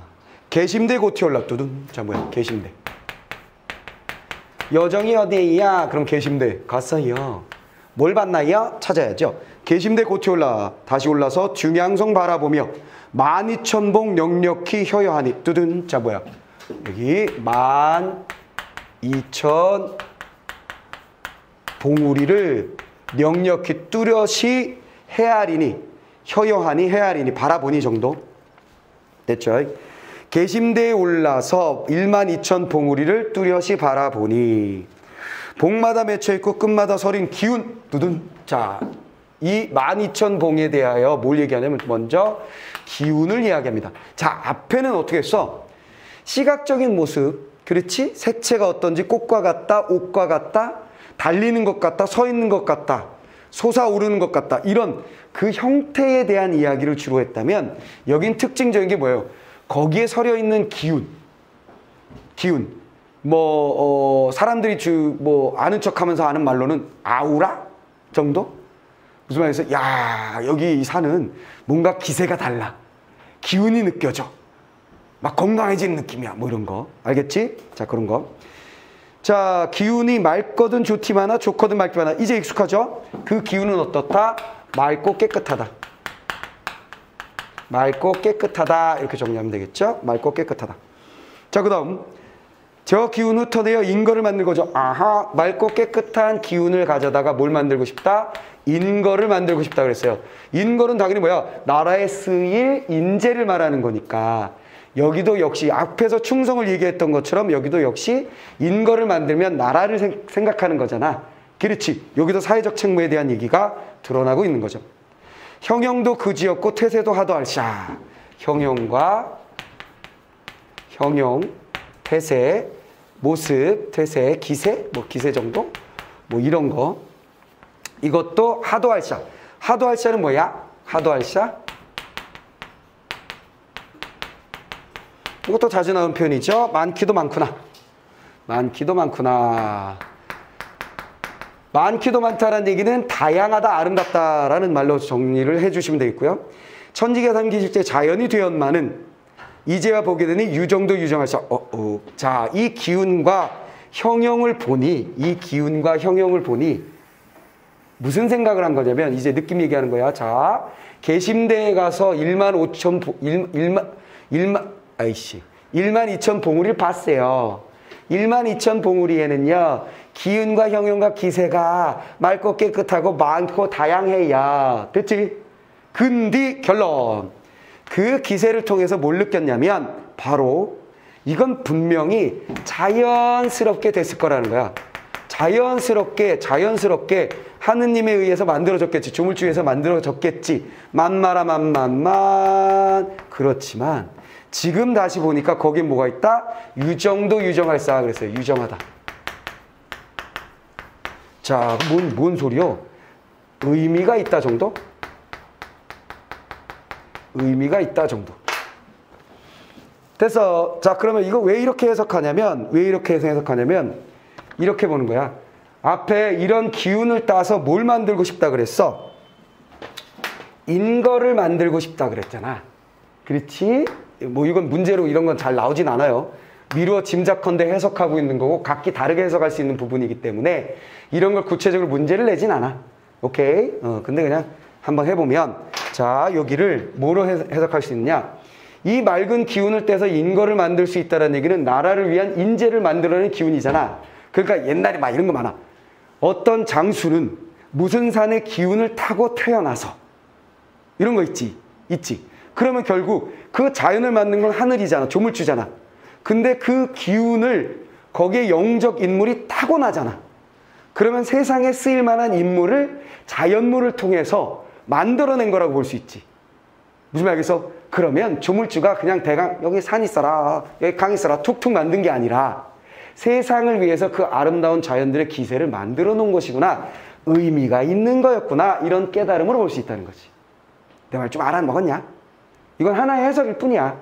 계심대 고티올라 두둔. 자 뭐야 계심대. 여정이 어디야? 그럼 계심대 갔어요. 뭘 봤나요? 찾아야죠. 계심대 고티올라 다시 올라서 중양성 바라보며 12,000봉 넉넉히 효여하니 두둔. 자 뭐야 여기 12,000 봉우리를 넉넉히 뚜렷이 헤아리니 효여하니 헤아리니 바라보니 정도 됐죠. 계심대에 올라서 12,000 봉우리를 뚜렷이 바라보니 봉마다 맺혀있고 끝마다 서린 기운 두둔. 자 이 12,000 봉에 대하여 뭘 얘기하냐면 먼저 기운을 이야기합니다. 자 앞에는 어떻게 했어? 시각적인 모습 그렇지? 색채가 어떤지 꽃과 같다 옷과 같다 달리는 것 같다 서 있는 것 같다 솟아오르는 것 같다 이런 그 형태에 대한 이야기를 주로 했다면 여긴 특징적인 게 뭐예요? 거기에 서려 있는 기운 사람들이 아는 척하면서 하는 말로는 아우라 정도? 무슨 말이겠어요? 야 여기 이 산은 뭔가 기세가 달라 기운이 느껴져 막 건강해지는 느낌이야 뭐 이런 거 알겠지? 자 그런 거. 자 기운이 맑거든 좋디마나 좋거든 맑디마나 이제 익숙하죠? 그 기운은 어떻다? 맑고 깨끗하다. 맑고 깨끗하다 이렇게 정리하면 되겠죠? 맑고 깨끗하다. 자 그 다음 저 기운 흩어내어 인거를 만들고죠. 아하 맑고 깨끗한 기운을 가져다가 뭘 만들고 싶다? 인거를 만들고 싶다 그랬어요. 인거는 당연히 뭐야? 나라에 쓰일 인재를 말하는 거니까 여기도 역시 앞에서 충성을 얘기했던 것처럼 여기도 역시 인거를 만들면 나라를 생각하는 거잖아. 그렇지. 여기도 사회적 책무에 대한 얘기가 드러나고 있는 거죠. 형용도 그지였고 태세도 하도할샤. 형용과 형용, 태세, 모습, 태세, 기세, 기세 정도? 이런 거. 이것도 하도할샤. 하도할샤는 뭐야? 하도할샤? 이것도 자주 나오는 표현이죠. 많기도 많구나. 많기도 많구나. 많기도 많다라는 얘기는 다양하다, 아름답다라는 말로 정리를 해주시면 되겠고요. 천지가 삼기실 때 자연이 되었마는 이제야 보게 되니 유정도 유정할샤. 자, 이 기운과 형용을 보니 무슨 생각을 한 거냐면 이제 느낌 얘기하는 거야. 자, 계심대에 가서 12,000 봉우리를 봤어요. 12,000 봉우리에는요, 기운과 형용과 기세가 맑고 깨끗하고 많고 다양해야. 됐지? 근디 결론. 그 기세를 통해서 뭘 느꼈냐면 바로 이건 분명히 자연스럽게 됐을 거라는 거야. 자연스럽게 하느님에 의해서 만들어졌겠지. 조물주에서 만들어졌겠지. 만마라 만만만. 그렇지만 지금 다시 보니까 거기에 뭐가 있다? 유정도 유정할사 그랬어요. 유정하다. 자, 뭔 소리요? 의미가 있다 정도? 의미가 있다 정도. 됐어. 자, 그러면 이거 왜 이렇게 해석하냐면 이렇게 보는 거야. 앞에 이런 기운을 따서 뭘 만들고 싶다 그랬어? 인거를 만들고 싶다 그랬잖아. 그렇지? 뭐 이건 문제로 이런 건 잘 나오진 않아요. 미루어 짐작컨대 해석하고 있는 거고 각기 다르게 해석할 수 있는 부분이기 때문에 이런 걸 구체적으로 문제를 내진 않아. 오케이? 근데 그냥 한번 해보면 자, 여기를 뭐로 해석할 수 있느냐? 이 맑은 기운을 떼서 인거를 만들 수 있다는 얘기는 나라를 위한 인재를 만들어내는 기운이잖아. 그러니까 옛날에 막 이런 거 많아. 어떤 장수는 무슨 산의 기운을 타고 태어나서 이런 거 있지. 그러면 결국 그 자연을 만든 건 하늘이잖아. 조물주잖아. 근데 그 기운을 거기에 영적 인물이 타고나잖아. 그러면 세상에 쓰일 만한 인물을 자연물을 통해서 만들어낸 거라고 볼 수 있지. 무슨 말이겠어? 그러면 조물주가 그냥 대강 여기 산 있어라, 여기 강 있어라 툭툭 만든 게 아니라 세상을 위해서 그 아름다운 자연들의 기세를 만들어 놓은 것이구나. 의미가 있는 거였구나. 이런 깨달음으로 볼 수 있다는 거지. 내 말 좀 알아먹었냐? 이건 하나의 해석일 뿐이야.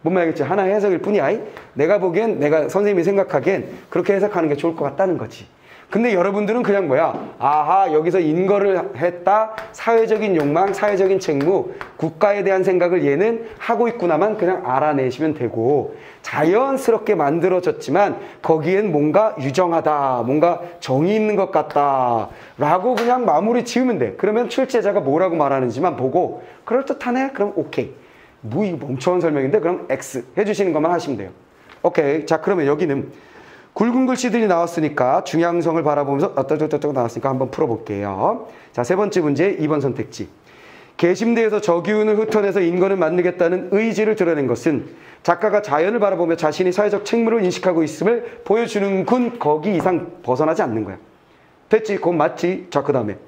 뭔 말이겠지? 하나의 해석일 뿐이야. 내가 보기엔, 내가 선생님이 생각하기엔 그렇게 해석하는 게 좋을 것 같다는 거지. 근데 여러분들은 그냥 뭐야? 아하, 여기서 인거를 했다. 사회적인 욕망, 사회적인 책무, 국가에 대한 생각을 얘는 하고 있구나만 그냥 알아내시면 되고, 자연스럽게 만들어졌지만 거기엔 뭔가 유정하다, 뭔가 정이 있는 것 같다 라고 그냥 마무리 지으면 돼. 그러면 출제자가 뭐라고 말하는지만 보고 그럴듯하네? 그럼 오케이. 뭐 이 멍청한 설명인데 그럼 X 해주시는 것만 하시면 돼요. 오케이. 자, 그러면 여기는 굵은 글씨들이 나왔으니까 중앙성을 바라보면서 어떠저떠 나왔으니까 한번 풀어볼게요. 자, 세 번째 문제 2번 선택지. 계심대에서 저기운을 흩어내서 인건을 만들겠다는 의지를 드러낸 것은 작가가 자연을 바라보며 자신이 사회적 책무를 인식하고 있음을 보여주는군. 거기 이상 벗어나지 않는 거야. 됐지? 그건 맞지? 자, 그 다음에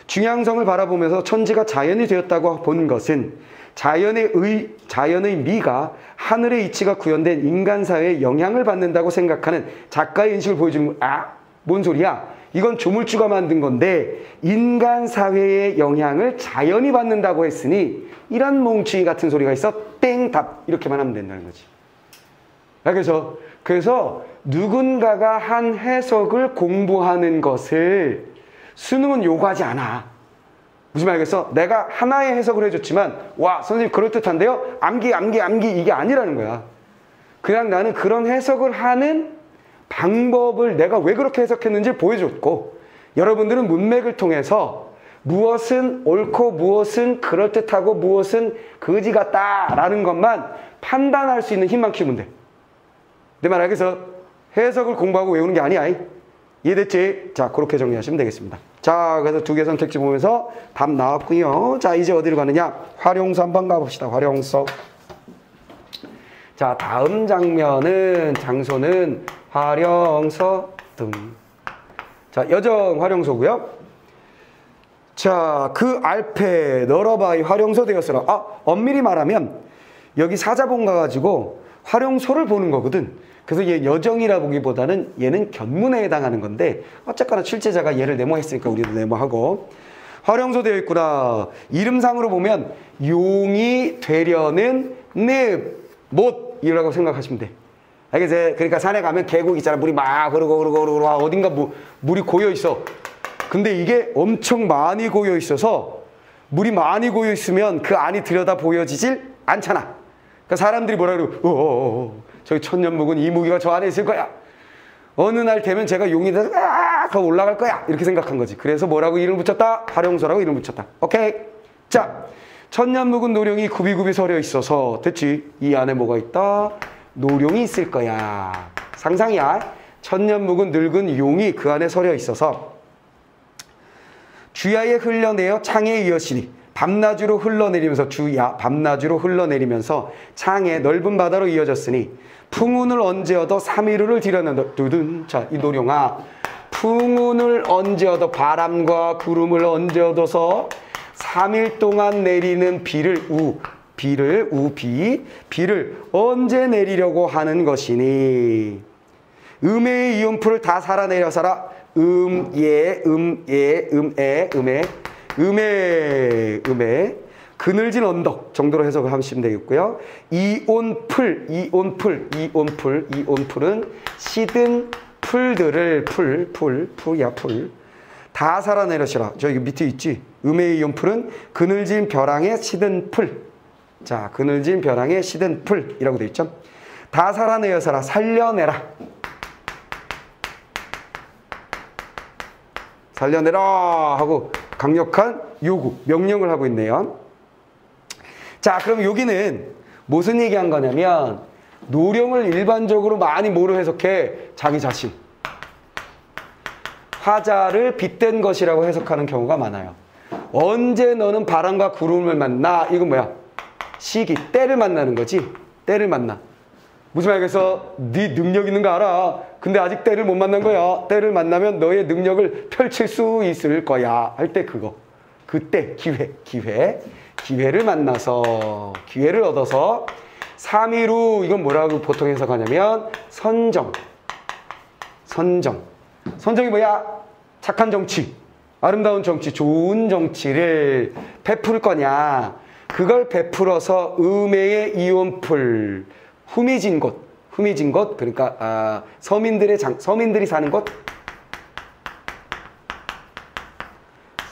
중앙성을 바라보면서 천지가 자연이 되었다고 본 것은 자연의 미가 하늘의 이치가 구현된 인간사회에 영향을 받는다고 생각하는 작가의 인식을 보여주는 거야. 뭔 소리야? 이건 조물주가 만든 건데 인간사회의 영향을 자연이 받는다고 했으니 이런 몽충이 같은 소리가 있어. 땡 답 이렇게만 하면 된다는 거지. 그래서 누군가가 한 해석을 공부하는 것을 수능은 요구하지 않아. 무슨 말이겠어? 내가 하나의 해석을 해줬지만 와, 선생님 그럴듯한데요? 암기 이게 아니라는 거야. 그냥 나는 그런 해석을 하는 방법을 내가 왜 그렇게 해석했는지 보여줬고, 여러분들은 문맥을 통해서 무엇은 옳고 무엇은 그럴듯하고 무엇은 거지 같다라는 것만 판단할 수 있는 힘만 키우면 돼. 내 말 알겠어? 해석을 공부하고 외우는 게 아니야. 이해됐지? 자, 그렇게 정리하시면 되겠습니다. 자, 그래서 두 개 선택지 보면서 답 나왔고요. 자, 이제 어디로 가느냐? 활용서 한번 가봅시다. 활용서. 자, 다음 장소는 활용서 등. 자, 여정 활용소고요. 자, 그 알패 너러바이 활용소 되었으라. 엄밀히 말하면 여기 사자본 가가지고 활용소를 보는 거거든. 그래서 얘 여정이라 보기보다는 얘는 견문에 해당하는 건데 어쨌거나 출제자가 얘를 네모했으니까 우리도 네모하고. 활용소 되어 있구나. 이름상으로 보면 용이 되려는 못 이라고 생각하시면 돼. 알겠어요? 그러니까 산에 가면 계곡 있잖아. 물이 막 흐르고 어딘가 물이 고여 있어. 근데 이게 엄청 많이 고여 있어서 물이 많이 고여 있으면 그 안이 들여다 보여지질 않잖아. 그러니까 사람들이 뭐라 그러고 저기 천년묵은 이 무기가 저 안에 있을 거야. 어느 날 되면 제가 용이 돼서 더 올라갈 거야. 이렇게 생각한 거지. 그래서 뭐라고 이름 붙였다? 활용소라고 이름 붙였다. 오케이. 자, 천년묵은 노룡이 굽이굽이 서려 있어서 됐지? 이 안에 뭐가 있다? 노룡이 있을 거야. 상상이야. 천년묵은 늙은 용이 그 안에 서려 있어서 주야에 흘러내어 창에 이어시니 밤낮으로 흘러내리면서 창에 넓은 바다로 이어졌으니 풍운을 언제 얻어 삼위루를 들여낸다. 두둔. 자, 이 노룡아, 풍운을 언제 얻어 바람과 구름을 언제 얻어서 3일 동안 내리는 비를 비를 언제 내리려고 하는 것이니 음의 이온풀을 다 살아내려서라 음에 그늘진 언덕 정도로 해석을 하시면 되겠고요. 이온풀은 시든 풀들을 풀 다 살아내려시라. 저기 밑에 있지. 음의 이온풀은 그늘진 벼랑에 시든 풀. 자, 그늘진 벼랑에 시든 풀이라고 되어 있죠. 다 살아내어서라. 살려내라. 살려내라 하고 강력한 요구, 명령을 하고 있네요. 자, 그럼 여기는 무슨 얘기한 거냐면 노령을 일반적으로 많이 뭐로 해석해? 자기 자신. 화자를 빗댄 것이라고 해석하는 경우가 많아요. 언제 너는 바람과 구름을 만나? 이건 뭐야? 시기, 때를 만나는 거지. 때를 만나. 무슨 말이겠어? 네 능력 있는 거 알아. 근데 아직 때를 못 만난 거야. 때를 만나면 너의 능력을 펼칠 수 있을 거야. 할 때 그거. 그때 기회를 만나서 기회를 얻어서 3일 후 이건 뭐라고 보통 해석하냐면 선정이 뭐야? 착한 정치, 아름다운 정치, 좋은 정치를 베풀 거냐. 그걸 베풀어서 음해의 이온풀, 후미진 곳 그러니까 서민들이 사는 곳,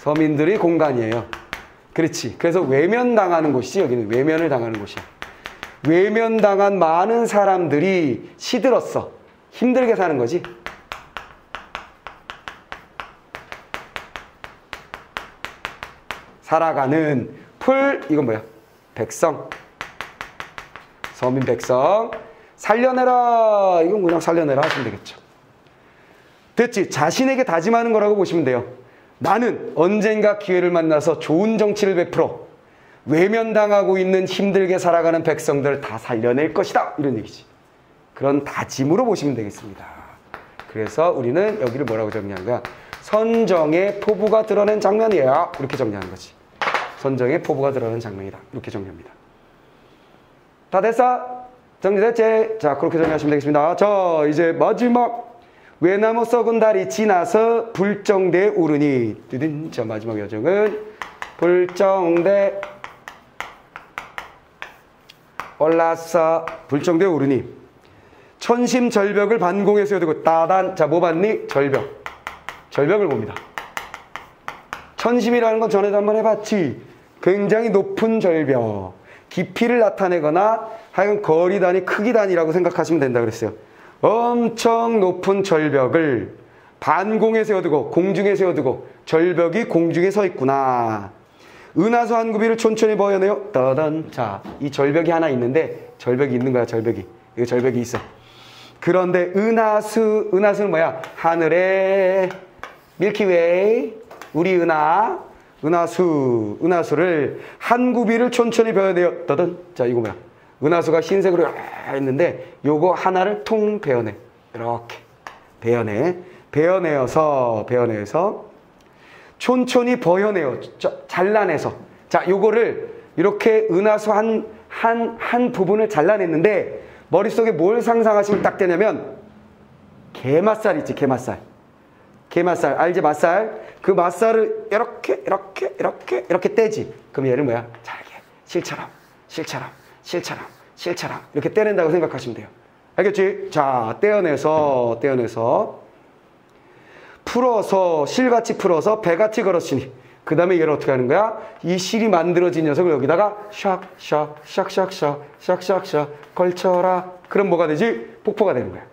서민들의 공간이에요. 그렇지. 그래서 외면당하는 곳이지. 여기는 외면을 당하는 곳이야. 외면당한 많은 사람들이 시들었어. 힘들게 사는 거지. 살아가는 풀, 이건 뭐야? 백성. 서민 백성. 살려내라. 이건 그냥 살려내라 하시면 되겠죠. 됐지? 자신에게 다짐하는 거라고 보시면 돼요. 나는 언젠가 기회를 만나서 좋은 정치를 베풀어 외면당하고 있는 힘들게 살아가는 백성들을 다 살려낼 것이다. 이런 얘기지. 그런 다짐으로 보시면 되겠습니다. 그래서 우리는 여기를 뭐라고 정리한 거야? 선정의 포부가 드러낸 장면이에요. 이렇게 정리하는 거지. 선정의 포부가 드러낸 장면이다. 이렇게 정리합니다. 다 됐어? 정리됐지? 자, 그렇게 정리하시면 되겠습니다. 자, 이제 마지막. 외나무 썩은 달이 지나서 불정대에 오르니. 자, 마지막 여정은 불정대 올라서 불정대에 오르니 천심절벽을 반공에 세워두고 따단. 자, 뭐 봤니? 절벽을 봅니다. 천심이라는 건 전에도 한번 해봤지. 굉장히 높은 절벽, 깊이를 나타내거나 하여간 거리 단위, 크기 단위라고 생각하시면 된다 그랬어요. 엄청 높은 절벽을 반공에 세워두고, 공중에 세워두고 절벽이 공중에 서 있구나. 은하수 한 구비를 촌촌히 버여내요. 따단. 자, 이 절벽이 하나 있는데, 절벽이 있는 거야. 절벽이. 이거 절벽이 있어. 그런데 은하수는 뭐야? 하늘에 밀키웨이, 우리 은하수를 한 구비를 촌촌히 베어내요. 따단. 자, 이거 뭐야? 은하수가 흰색으로 있는데 요거 하나를 통 베어내. 이렇게 베어내어서 촌촌히 버여내요. 잘라내서. 자, 요거를 이렇게 은하수 한 부분을 잘라냈는데 머릿속에 뭘 상상하시면 딱 되냐면 게맛살 있지. 게맛살 알지? 맛살. 그 맛살을 이렇게 떼지. 그럼 얘를 뭐야? 잘게 실처럼 이렇게 떼낸다고 생각하시면 돼요. 알겠지? 자, 떼어내서 풀어서, 실같이 풀어서 배같이 걸었으니 그 다음에 얘를 어떻게 하는 거야? 이 실이 만들어진 녀석을 여기다가 샥 걸쳐라. 그럼 뭐가 되지? 폭포가 되는 거야.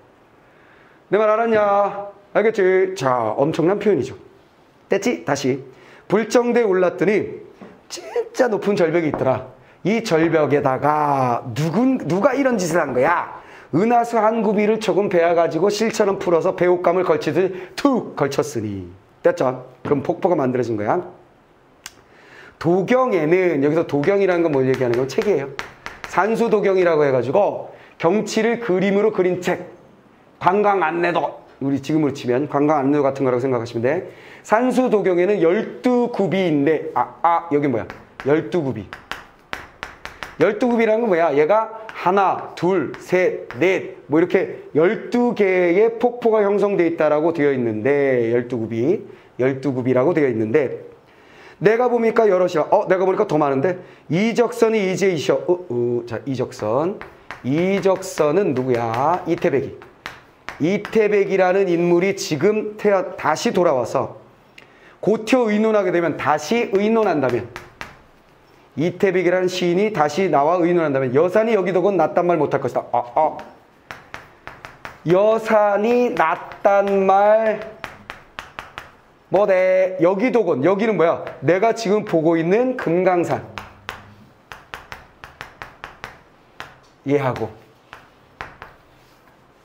내 말 알았냐? 알겠지? 자, 엄청난 표현이죠. 됐지? 다시. 불정대에 올랐더니 진짜 높은 절벽이 있더라. 이 절벽에다가 누가 이런 짓을 한 거야? 은하수 한 구비를 조금 베어가지고 실처럼 풀어서 배옷감을 걸치듯 툭 걸쳤으니. 됐죠? 그럼 폭포가 만들어진 거야. 도경에는, 여기서 도경이라는 건 뭘 얘기하는 건 책이에요. 산수도경이라고 해가지고 경치를 그림으로 그린 책. 관광 안내도 우리 지금으로 치면 관광 안내도 같은 거라고 생각하시면 돼. 산수 도경에는 12굽이인데 여기 뭐야? 12굽이. 12굽이라는 건 뭐야? 얘가 하나, 둘, 셋, 넷 뭐 이렇게 12개의 폭포가 형성되어 있다라고 되어 있는데 12굽이라고 되어 있는데 내가 보니까 여럿이야. 내가 보니까 더 많은데 이적선이 이제 이셔. 자, 이적선은 누구야? 이태백이라는 인물이 지금 다시 돌아와서 고티어 의논하게 되면 다시 의논한다면 이태백이라는 시인이 다시 나와 의논한다면 여산이 여기도건 낫단 말 못할 것이다. 여산이 낫단 말 뭐대? 여기도건. 여기는 뭐야? 내가 지금 보고 있는 금강산. 이해하고.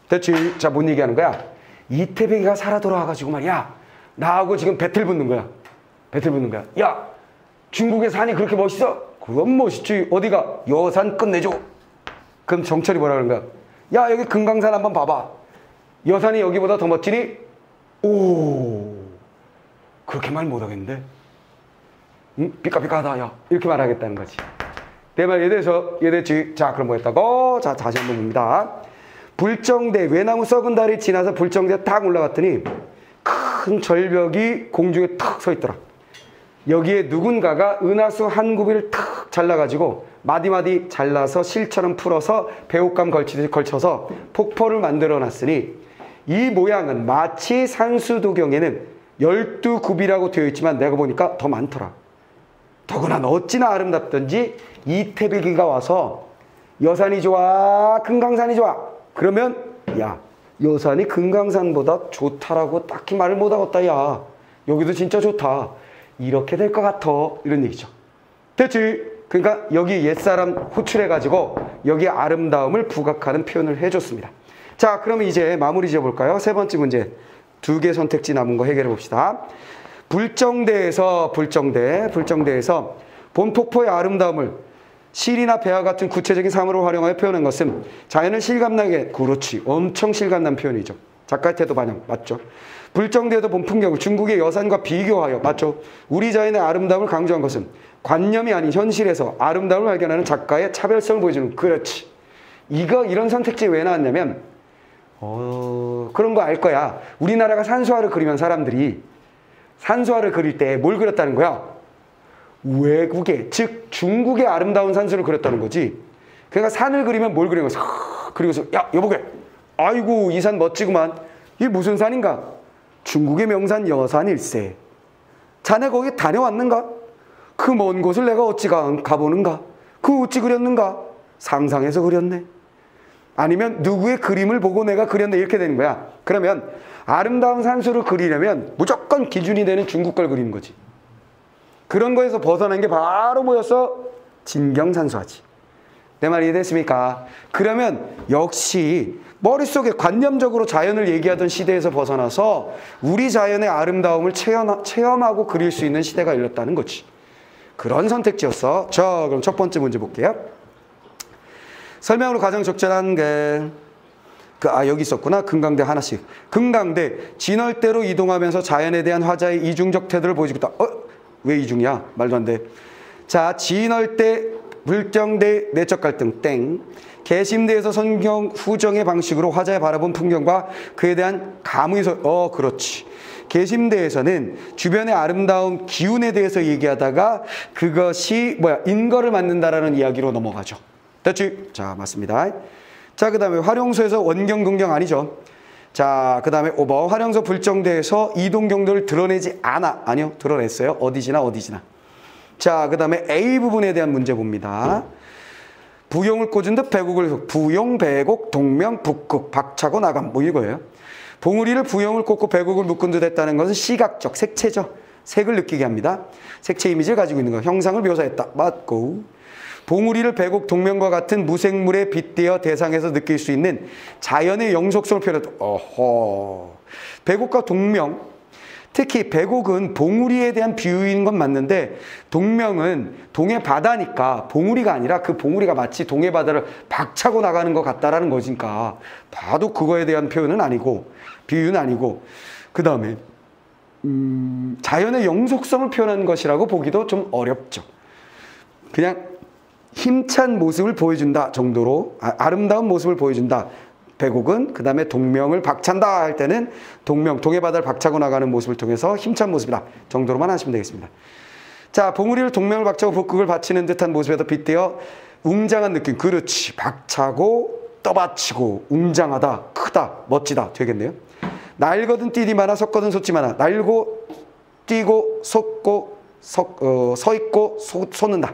됐지? 자, 뭔 얘기하는 거야? 이태백이가 살아 돌아와가지고 말이야. 나하고 지금 배틀 붙는 거야. 야, 중국의 산이 그렇게 멋있어? 그건 멋있지. 어디가? 여산 끝내줘. 그럼 정철이 뭐라 그러는 거야? 야, 여기 금강산 한번 봐봐. 여산이 여기보다 더 멋지니? 그렇게 말 못하겠는데? 응? 삐까삐까하다, 야. 이렇게 말하겠다는 거지. 내 말 이해돼서 이해됐지? 자, 그럼 뭐였다고? 자, 다시 한번 봅니다. 불정대, 외나무 썩은 다리 지나서 불정대 딱 올라갔더니 큰 절벽이 공중에 탁 서 있더라. 여기에 누군가가 은하수 한 구비를 탁 잘라가지고 마디마디 잘라서 실처럼 풀어서 배옷감 걸쳐서 폭포를 만들어 놨으니 이 모양은 마치 산수도경에는 12굽이라고 되어 있지만 내가 보니까 더 많더라. 더구나 어찌나 아름답던지 이태백이가 와서 여산이 좋아, 금강산이 좋아. 그러면 야, 여산이 금강산보다 좋다라고 딱히 말을 못하겠다. 야, 여기도 진짜 좋다. 이렇게 될 것 같아. 이런 얘기죠. 됐지? 그러니까 여기 옛사람 호출해가지고 여기에 아름다움을 부각하는 표현을 해줬습니다. 자, 그러면 이제 마무리 지어볼까요? 세 번째 문제. 2개 선택지 남은 거 해결해 봅시다. 불정대에서 본 폭포의 아름다움을 실이나 배와 같은 구체적인 사물을 활용하여 표현한 것은 자연을 실감나게, 그렇지, 엄청 실감난 표현이죠. 작가의 태도 반영, 맞죠? 불정대에도 본 풍경을 중국의 여산과 비교하여, 맞죠? 우리 자연의 아름다움을 강조한 것은 관념이 아닌 현실에서 아름다움을 발견하는 작가의 차별성을 보여주는, 그렇지. 이런 선택지 왜 나왔냐면 그런 거 알 거야. 우리나라가 산수화를 그리면 사람들이 산수화를 그릴 때 뭘 그렸다는 거야? 외국의, 즉 중국의 아름다운 산수를 그렸다는 거지. 그러니까 산을 그리면 뭘 그리는 거야? 그리고서 야, 여보게, 아이고 이 산 멋지구만. 이게 무슨 산인가? 중국의 명산 여산일세. 자네 거기 다녀왔는가? 그 먼 곳을 내가 어찌 가보는가? 그 어찌 그렸는가? 상상해서 그렸네. 아니면 누구의 그림을 보고 내가 그렸네. 이렇게 되는 거야. 그러면 아름다운 산수를 그리려면 무조건 기준이 되는 중국 걸 그리는 거지. 그런 거에서 벗어난 게 바로 뭐였어? 진경산수화지. 내 말 이해됐습니까? 그러면 역시 머릿속에 관념적으로 자연을 얘기하던 시대에서 벗어나서 우리 자연의 아름다움을 체험하고 그릴 수 있는 시대가 열렸다는 거지. 그런 선택지였어. 자, 그럼 첫 번째 문제 볼게요. 설명으로 가장 적절한 게 여기 있었구나. 금강대 하나씩. 금강대, 진월대로 이동하면서 자연에 대한 화자의 이중적 태도를 보여주고 있다. 왜 이중이야? 말도 안 돼. 자, 진월대, 불정대, 내적 갈등, 땡. 개심대에서 성경 후정의 방식으로 화자의 바라본 풍경과 그에 대한 감의 그렇지. 개심대에서는 주변의 아름다운 기운에 대해서 얘기하다가 그것이 인거를 만든다라는 이야기로 넘어가죠. 됐지? 자, 맞습니다. 자, 그 다음에 활용소에서 원경, 동경 아니죠. 자, 그 다음에 5번. 활용소 불정대에서 이동 경로를 드러내지 않아. 아니요, 드러냈어요. 어디지나. 자, 그 다음에 A 부분에 대한 문제 봅니다. 부용을 꽂은 듯 배곡을, 부용, 배곡, 동명, 북극, 박차고 나감. 뭐 이거예요. 봉우리를 부용을 꽂고 배곡을 묶은 듯 했다는 것은 시각적, 색채죠. 색을 느끼게 합니다. 색채 이미지를 가지고 있는 거. 형상을 묘사했다. 맞고. 봉우리를 배곡, 동명과 같은 무생물에 빗대어 대상에서 느낄 수 있는 자연의 영속성을 표현했다. 배곡과 동명, 특히 배곡은 봉우리에 대한 비유인 건 맞는데 동명은 동해 바다니까 봉우리가 아니라 그 봉우리가 마치 동해 바다를 박차고 나가는 것 같다라는 것이니까 봐도 그거에 대한 표현은 아니고 비유는 아니고, 그 다음에 자연의 영속성을 표현한 것이라고 보기도 좀 어렵죠. 그냥 힘찬 모습을 보여준다 정도로, 아름다운 모습을 보여준다. 백옥은 그 다음에 동명을 박찬다 할 때는 동해 바다를 박차고 나가는 모습을 통해서 힘찬 모습이다 정도로만 하시면 되겠습니다. 자, 봉우리를 동명을 박차고 북극을 받치는 듯한 모습에도 빗대어 웅장한 느낌. 그렇지. 박차고 떠받치고 웅장하다, 크다, 멋지다 되겠네요. 날거든 뛰디 많아, 섰거든 솟지 많아. 날고 뛰고 섰고 서 있고 솟는다.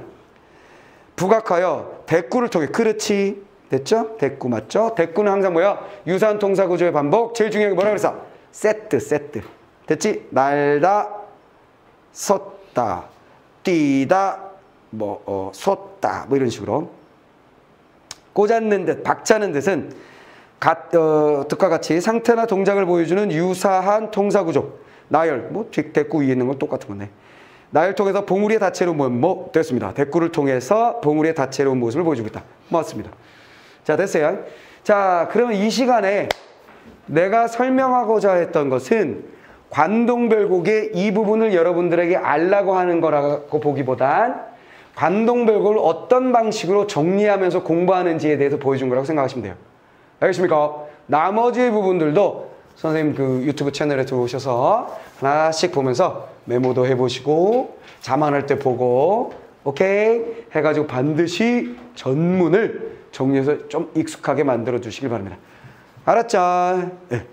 부각하여 대꾸를 통해. 그렇지. 됐죠? 대꾸 맞죠? 대꾸는 항상 뭐야? 유사한 동사 구조의 반복. 제일 중요한 게 뭐라 그랬어? 세트. 됐지? 날다, 섰다, 뛰다, 솟다, 뭐 이런 식으로. 꽂았는 듯, 박차는 듯은 뜻과 같이 상태나 동작을 보여주는 유사한 동사 구조. 나열, 대꾸 위에 있는 건 똑같은 거네. 나열 통해서 봉우리의 다채로운 모습, 됐습니다. 대꾸를 통해서 봉우리의 다채로운 모습을 보여주고 있다. 맞습니다. 자, 됐어요. 자, 그러면 이 시간에 내가 설명하고자 했던 것은 관동별곡의 이 부분을 여러분들에게 알라고 하는 거라고 보기보단 관동별곡을 어떤 방식으로 정리하면서 공부하는지에 대해서 보여준 거라고 생각하시면 돼요. 알겠습니까? 나머지 부분들도 선생님 그 유튜브 채널에 들어오셔서 하나씩 보면서 메모도 해보시고 자만할 때 보고 오케이? 해가지고 반드시 전문을 정리해서 좀 익숙하게 만들어 주시길 바랍니다. 알았죠? 네.